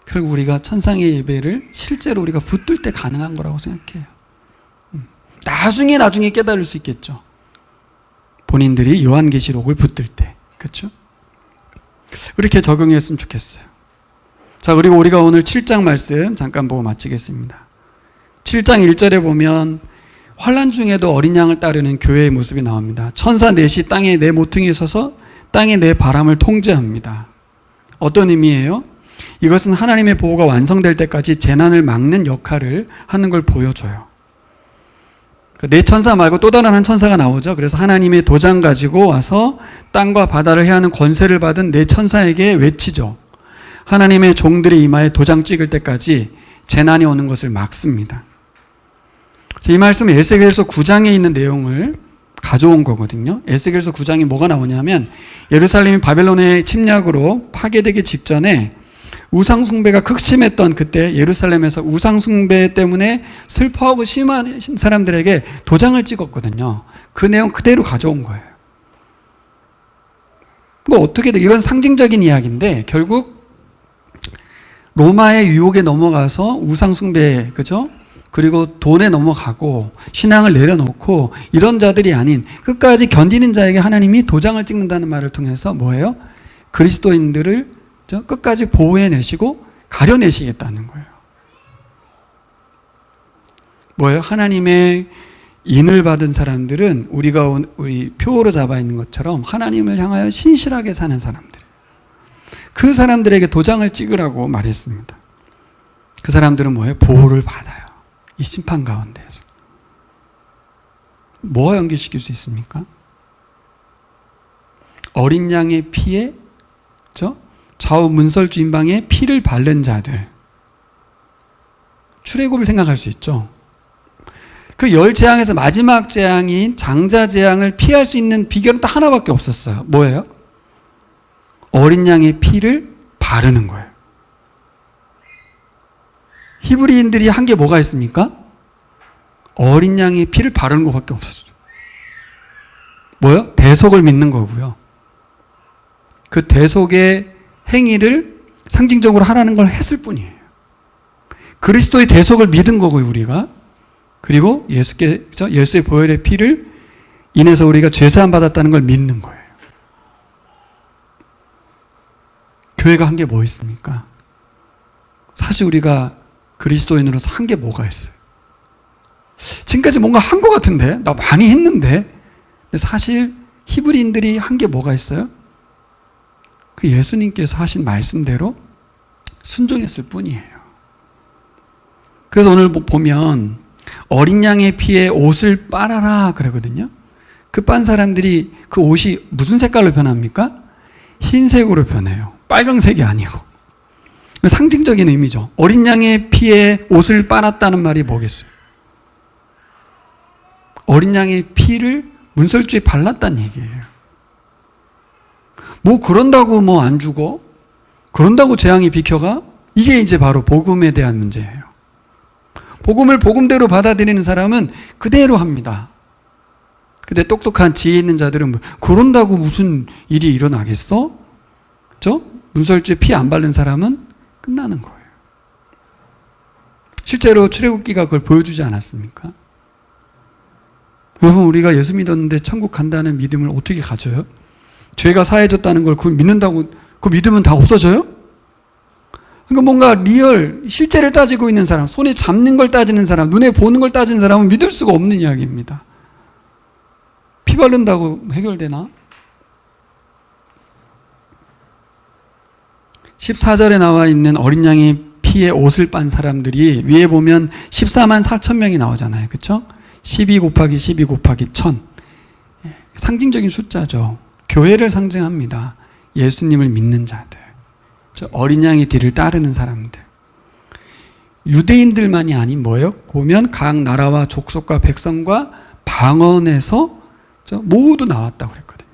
결국 우리가 천상의 예배를 실제로 우리가 붙들 때 가능한 거라고 생각해요. 나중에 깨달을 수 있겠죠. 본인들이 요한계시록을 붙들 때. 그렇죠? 이렇게 적용했으면 좋겠어요. 자, 그리고 우리가 오늘 7장 말씀 잠깐 보고 마치겠습니다. 7장 1절에 보면 환난 중에도 어린 양을 따르는 교회의 모습이 나옵니다. 천사 넷이 땅에 네 모퉁이에 서서 땅에 네 바람을 통제합니다. 어떤 의미예요? 이것은 하나님의 보호가 완성될 때까지 재난을 막는 역할을 하는 걸 보여줘요. 네 천사 말고 또 다른 한 천사가 나오죠. 그래서 하나님의 도장 가지고 와서 땅과 바다를 해하는 권세를 받은 네 천사에게 외치죠. 하나님의 종들의 이마에 도장 찍을 때까지 재난이 오는 것을 막습니다. 이 말씀은 에스겔서 9장에 있는 내용을 가져온 거거든요. 에스겔서 9장에 뭐가 나오냐면 예루살렘이 바벨론의 침략으로 파괴되기 직전에 우상숭배가 극심했던 그때 예루살렘에서 우상숭배 때문에 슬퍼하고 심한 사람들에게 도장을 찍었거든요. 그 내용 그대로 가져온 거예요. 뭐 어떻게든 이건 상징적인 이야기인데 결국 로마의 유혹에 넘어가서 우상숭배, 그죠? 그리고 돈에 넘어가고 신앙을 내려놓고 이런 자들이 아닌 끝까지 견디는 자에게 하나님이 도장을 찍는다는 말을 통해서 뭐예요? 그리스도인들을 끝까지 보호해내시고 가려내시겠다는 거예요. 뭐예요? 하나님의 인을 받은 사람들은 우리 표어로 잡아 있는 것처럼 하나님을 향하여 신실하게 사는 사람들. 그 사람들에게 도장을 찍으라고 말했습니다. 그 사람들은 뭐예요? 보호를 받아요. 이 심판 가운데에서. 뭐와 연결시킬 수 있습니까? 어린 양의 피에 좌우 문설주 인방에 피를 바른 자들. 출애굽을 생각할 수 있죠. 그 10재앙에서 마지막 재앙인 장자 재앙을 피할 수 있는 비결은 딱 하나밖에 없었어요. 뭐예요? 어린 양의 피를 바르는 거예요. 히브리인들이 한 게 뭐가 있습니까? 어린 양의 피를 바르는 것밖에 없었어요. 뭐요? 대속을 믿는 거고요. 그 대속의 행위를 상징적으로 하라는 걸 했을 뿐이에요. 그리스도의 대속을 믿은 거고요, 우리가. 그리고 예수의 보혈의 피를 인해서 우리가 죄사함 받았다는 걸 믿는 거예요. 교회가 한 게 뭐 있습니까? 사실 우리가 그리스도인으로서 한 게 뭐가 있어요? 지금까지 뭔가 한 것 같은데? 나 많이 했는데? 사실 히브리인들이 한 게 뭐가 있어요? 그 예수님께서 하신 말씀대로 순종했을 뿐이에요. 그래서 오늘 보면 어린 양의 피에 옷을 빨아라 그러거든요. 그 빤 사람들이 그 옷이 무슨 색깔로 변합니까? 흰색으로 변해요. 빨강색이 아니고. 상징적인 의미죠. 어린 양의 피에 옷을 빨았다는 말이 뭐겠어요? 어린 양의 피를 문설주에 발랐다는 얘기예요. 뭐 그런다고 뭐 안 죽어? 그런다고 재앙이 비켜가? 이게 이제 바로 복음에 대한 문제예요. 복음을 복음대로 받아들이는 사람은 그대로 합니다. 근데 똑똑한 지혜 있는 자들은 뭐 그런다고 무슨 일이 일어나겠어? 문설주에 피 안 바른 사람은 끝나는 거예요. 실제로 출애굽기가 그걸 보여주지 않았습니까? 여러분, 우리가 예수 믿었는데 천국 간다는 믿음을 어떻게 가져요? 죄가 사해졌다는 걸 그걸 믿는다고 그 믿음은 다 없어져요? 그러니까 뭔가 실제를 따지고 있는 사람, 손에 잡는 걸 따지는 사람, 눈에 보는 걸 따지는 사람은 믿을 수가 없는 이야기입니다. 피 바른다고 해결되나? 14절에 나와 있는 어린 양의 피에 옷을 빤 사람들이 위에 보면 14만 4천 명이 나오잖아요. 그렇죠? 12 곱하기 12 곱하기 1000. 상징적인 숫자죠. 교회를 상징합니다. 예수님을 믿는 자들. 어린 양의 뒤를 따르는 사람들. 유대인들만이 아닌 뭐예요? 보면 각 나라와 족속과 백성과 방언에서 모두 나왔다고 그랬거든요.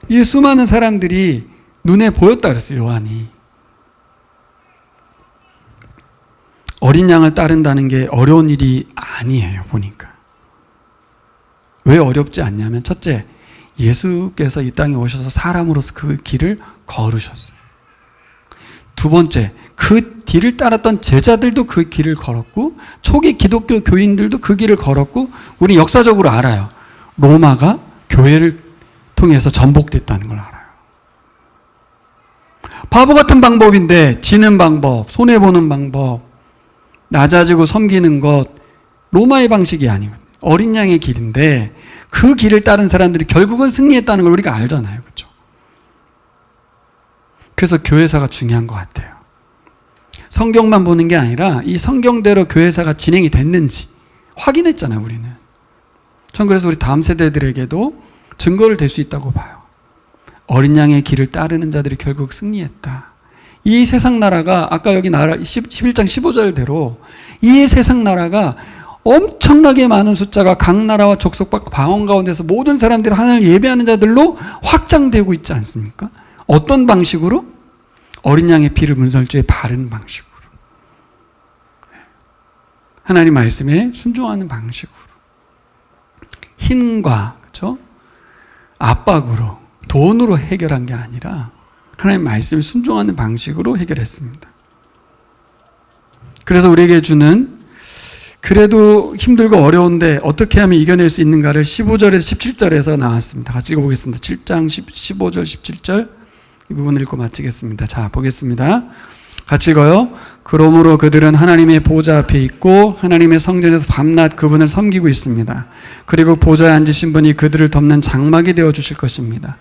이 수많은 사람들이 눈에 보였다 그랬어요, 요한이. 어린 양을 따른다는 게 어려운 일이 아니에요, 보니까. 왜 어렵지 않냐면, 첫째, 예수께서 이 땅에 오셔서 사람으로서 그 길을 걸으셨어요. 두 번째, 그 길을 따랐던 제자들도 그 길을 걸었고, 초기 기독교 교인들도 그 길을 걸었고, 우리 역사적으로 알아요. 로마가 교회를 통해서 전복됐다는 걸 알아요. 바보 같은 방법인데, 지는 방법, 손해보는 방법, 낮아지고 섬기는 것, 로마의 방식이 아니거든요. 어린 양의 길인데, 그 길을 따른 사람들이 결국은 승리했다는 걸 우리가 알잖아요. 그렇죠? 그래서 교회사가 중요한 것 같아요. 성경만 보는 게 아니라 이 성경대로 교회사가 진행이 됐는지 확인했잖아요, 우리는. 전 그래서 우리 다음 세대들에게도 증거를 댈 수 있다고 봐요. 어린 양의 길을 따르는 자들이 결국 승리했다. 이 세상 나라가 아까 여기 나라 11장 15절대로 이 세상 나라가 엄청나게 많은 숫자가 각 나라와 족속과 방언 가운데서 모든 사람들이 하나님을 예배하는 자들로 확장되고 있지 않습니까? 어떤 방식으로? 어린 양의 피를 문설주에 바르는 방식으로. 하나님 말씀에 순종하는 방식으로. 힘과, 그렇죠? 압박으로, 돈으로 해결한 게 아니라 하나님 말씀에 순종하는 방식으로 해결했습니다. 그래서 우리에게 주는 그래도 힘들고 어려운데 어떻게 하면 이겨낼 수 있는가를 15절에서 17절에서 나왔습니다. 같이 읽어보겠습니다. 7장 15절 17절 이 부분을 읽고 마치겠습니다. 자, 보겠습니다. 같이 읽어요. 그러므로 그들은 하나님의 보좌 앞에 있고 하나님의 성전에서 밤낮 그분을 섬기고 있습니다. 그리고 보좌에 앉으신 분이 그들을 덮는 장막이 되어 주실 것입니다.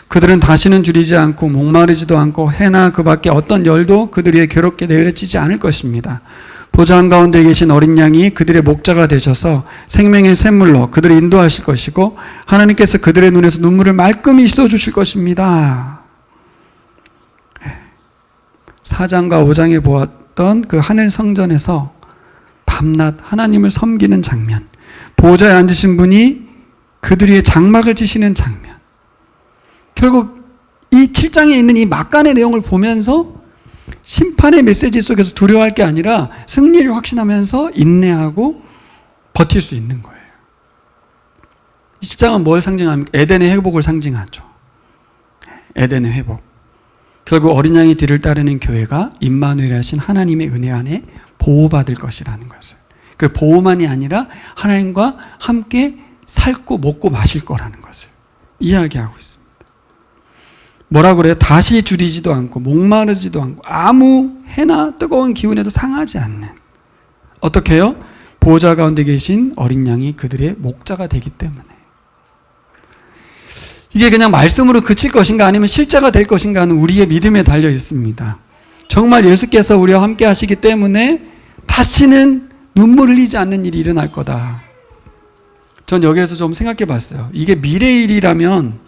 그들은 다시는 줄이지 않고 목마르지도 않고 해나 그 밖에 어떤 열도 그들 위에 괴롭게 내려치지 않을 것입니다. 보좌 한가운데 계신 어린 양이 그들의 목자가 되셔서 생명의 샘물로 그들을 인도하실 것이고 하나님께서 그들의 눈에서 눈물을 말끔히 씻어주실 것입니다. 4장과 5장에 보았던 그 하늘 성전에서 밤낮 하나님을 섬기는 장면, 보좌에 앉으신 분이 그들 위에 장막을 치시는 장면, 결국 이 7장에 있는 이 막간의 내용을 보면서 심판의 메시지 속에서 두려워할 게 아니라 승리를 확신하면서 인내하고 버틸 수 있는 거예요. 이 7장은 뭘 상징합니까? 에덴의 회복을 상징하죠. 에덴의 회복. 결국 어린 양의 뒤를 따르는 교회가 임마누엘 하신 하나님의 은혜 안에 보호받을 것이라는 것을. 그 보호만이 아니라 하나님과 함께 살고 먹고 마실 거라는 것을 이야기하고 있습니다. 뭐라 그래요? 다시 줄이지도 않고 목마르지도 않고 아무 해나 뜨거운 기운에도 상하지 않는. 어떻게 해요? 보호자 가운데 계신 어린 양이 그들의 목자가 되기 때문에. 이게 그냥 말씀으로 그칠 것인가 아니면 실제가 될 것인가 하는 우리의 믿음에 달려 있습니다. 정말 예수께서 우리와 함께 하시기 때문에 다시는 눈물을 흘리지 않는 일이 일어날 거다. 전 여기에서 좀 생각해 봤어요. 이게 미래의 일이라면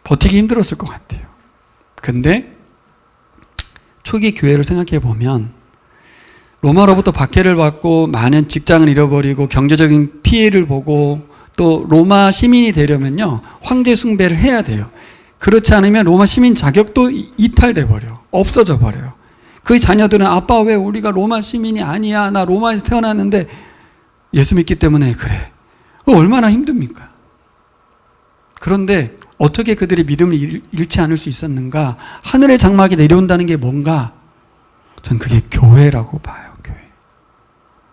버티기 힘들었을 것 같아요. 근데 초기 교회를 생각해 보면 로마로부터 박해를 받고 많은 직장을 잃어버리고 경제적인 피해를 보고 또 로마 시민이 되려면요 황제 숭배를 해야 돼요. 그렇지 않으면 로마 시민 자격도 이탈돼 버려, 없어져 버려요. 그 자녀들은 아빠 왜 우리가 로마 시민이 아니야, 나 로마에서 태어났는데 예수 믿기 때문에 그래. 얼마나 힘듭니까? 그런데 어떻게 그들의 믿음을 잃지 않을 수 있었는가? 하늘의 장막이 내려온다는 게 뭔가? 전 그게 교회라고 봐요. 교회.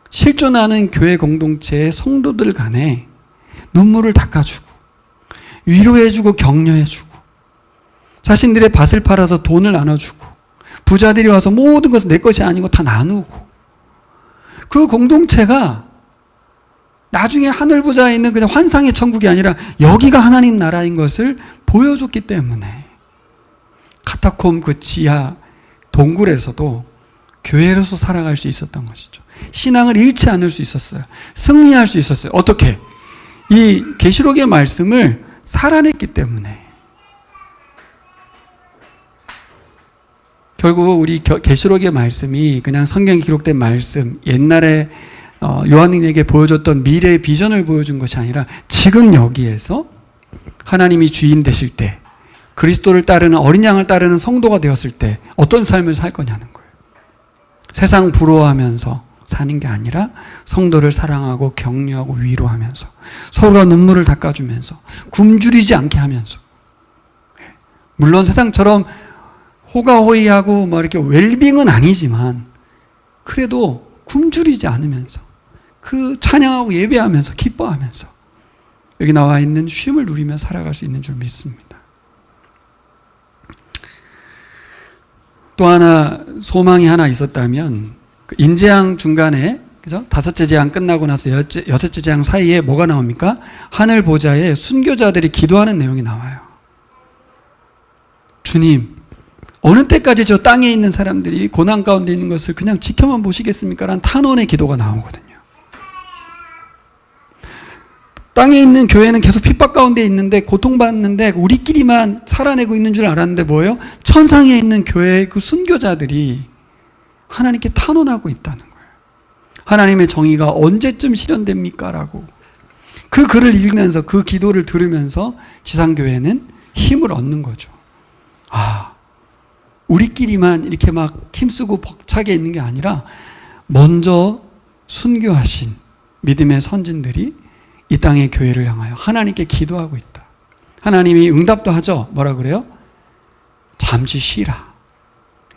실존하는 교회 공동체의 성도들 간에 눈물을 닦아주고 위로해주고 격려해주고 자신들의 밭을 팔아서 돈을 나눠주고 부자들이 와서 모든 것은 내 것이 아니고 다 나누고 그 공동체가 나중에 하늘 보좌에 있는 그냥 환상의 천국이 아니라 여기가 하나님 나라인 것을 보여줬기 때문에 카타콤 그 지하 동굴에서도 교회로서 살아갈 수 있었던 것이죠. 신앙을 잃지 않을 수 있었어요. 승리할 수 있었어요. 어떻게? 이 계시록의 말씀을 살아냈기 때문에. 결국 우리 계시록의 말씀이 그냥 성경에 기록된 말씀, 옛날에 요한에게 보여줬던 미래의 비전을 보여준 것이 아니라 지금 여기에서 하나님이 주인 되실 때 그리스도를 따르는 어린 양을 따르는 성도가 되었을 때 어떤 삶을 살 거냐는 거예요. 세상 부러워하면서 사는 게 아니라 성도를 사랑하고 격려하고 위로하면서 서로가 눈물을 닦아주면서 굶주리지 않게 하면서, 물론 세상처럼 호가호위하고 뭐 이렇게 웰빙은 아니지만 그래도 굶주리지 않으면서 그 찬양하고 예배하면서 기뻐하면서 여기 나와 있는 쉼을 누리며 살아갈 수 있는 줄 믿습니다. 또 하나 소망이 하나 있었다면 인재양 중간에, 그죠? 5째 재앙 끝나고 나서 6째 재앙 사이에 뭐가 나옵니까? 하늘 보좌에 순교자들이 기도하는 내용이 나와요. 주님, 어느 때까지 저 땅에 있는 사람들이 고난 가운데 있는 것을 그냥 지켜만 보시겠습니까? 라는 탄원의 기도가 나오거든요. 땅에 있는 교회는 계속 핍박 가운데 있는데 고통받는데 우리끼리만 살아내고 있는 줄 알았는데 뭐예요? 천상에 있는 교회의 그 순교자들이 하나님께 탄원하고 있다는 거예요. 하나님의 정의가 언제쯤 실현됩니까? 라고. 그 글을 읽으면서 그 기도를 들으면서 지상교회는 힘을 얻는 거죠. 아, 우리끼리만 이렇게 막 힘쓰고 벅차게 있는 게 아니라 먼저 순교하신 믿음의 선진들이 이 땅의 교회를 향하여 하나님께 기도하고 있다. 하나님이 응답도 하죠. 뭐라 그래요? 잠시 쉬라.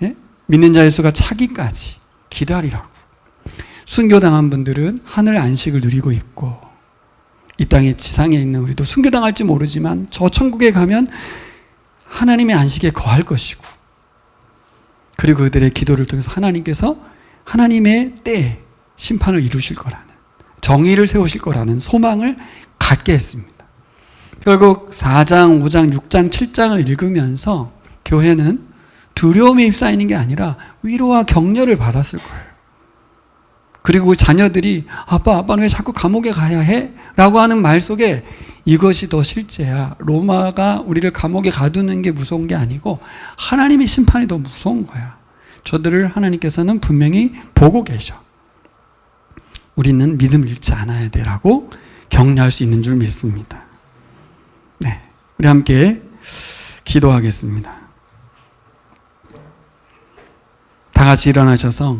예? 믿는 자의 수가 차기까지 기다리라고. 순교당한 분들은 하늘 안식을 누리고 있고 이 땅의 지상에 있는 우리도 순교당할지 모르지만 저 천국에 가면 하나님의 안식에 거할 것이고 그리고 그들의 기도를 통해서 하나님께서 하나님의 때에 심판을 이루실 거라는 정의를 세우실 거라는 소망을 갖게 했습니다. 결국 4장, 5장, 6장, 7장을 읽으면서 교회는 두려움에 휩싸이는 게 아니라 위로와 격려를 받았을 거예요. 그리고 자녀들이 아빠는 왜 자꾸 감옥에 가야 해? 라고 하는 말 속에 이것이 더 실제야. 로마가 우리를 감옥에 가두는 게 무서운 게 아니고 하나님의 심판이 더 무서운 거야. 저들을 하나님께서는 분명히 보고 계셔. 우리는 믿음을 잃지 않아야 돼라고 격려할 수 있는 줄 믿습니다. 네, 우리 함께 기도하겠습니다. 다 같이 일어나셔서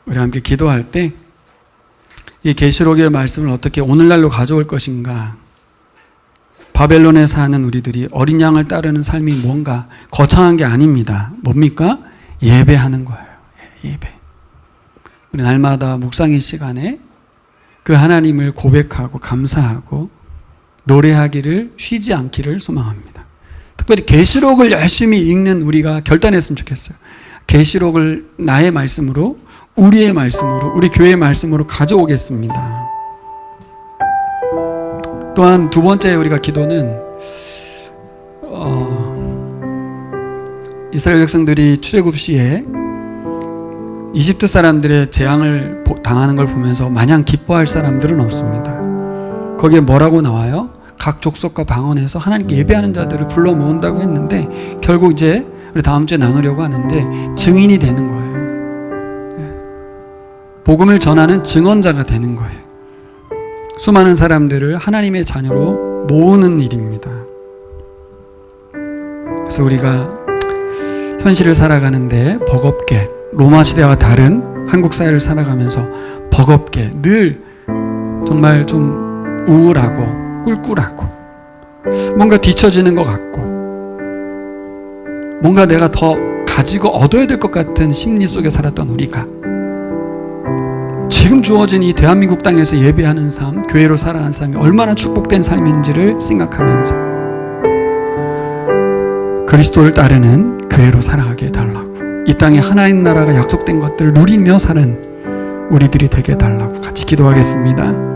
우리 함께 기도할 때 이 계시록의 말씀을 어떻게 오늘날로 가져올 것인가. 바벨론에 사는 우리들이 어린 양을 따르는 삶이 뭔가 거창한 게 아닙니다. 뭡니까? 예배하는 거예요. 예배. 우리 날마다 묵상의 시간에 그 하나님을 고백하고 감사하고 노래하기를 쉬지 않기를 소망합니다. 특별히 계시록을 열심히 읽는 우리가 결단했으면 좋겠어요. 계시록을 나의 말씀으로, 우리의 말씀으로, 우리 교회의 말씀으로 가져오겠습니다. 또한 두 번째 우리가 기도는 이스라엘 백성들이 출애굽 시에 이집트 사람들의 재앙을 당하는 걸 보면서 마냥 기뻐할 사람들은 없습니다. 거기에 뭐라고 나와요? 각 족속과 방언에서 하나님께 예배하는 자들을 불러 모은다고 했는데 결국 이제 우리 다음 주에 나누려고 하는데 증인이 되는 거예요. 복음을 전하는 증언자가 되는 거예요. 수많은 사람들을 하나님의 자녀로 모으는 일입니다. 그래서 우리가 현실을 살아가는데 버겁게 로마 시대와 다른 한국 사회를 살아가면서 버겁게 늘 정말 좀 우울하고 꿀꿀하고 뭔가 뒤처지는 것 같고 뭔가 내가 더 가지고 얻어야 될 것 같은 심리 속에 살았던 우리가 지금 주어진 이 대한민국 땅에서 예배하는 삶, 교회로 살아가는 삶이 얼마나 축복된 삶인지를 생각하면서 그리스도를 따르는 교회로 살아가게 해달라고, 이 땅에 하나님 나라가 약속된 것들을 누리며 사는 우리들이 되게 해달라고 같이 기도하겠습니다.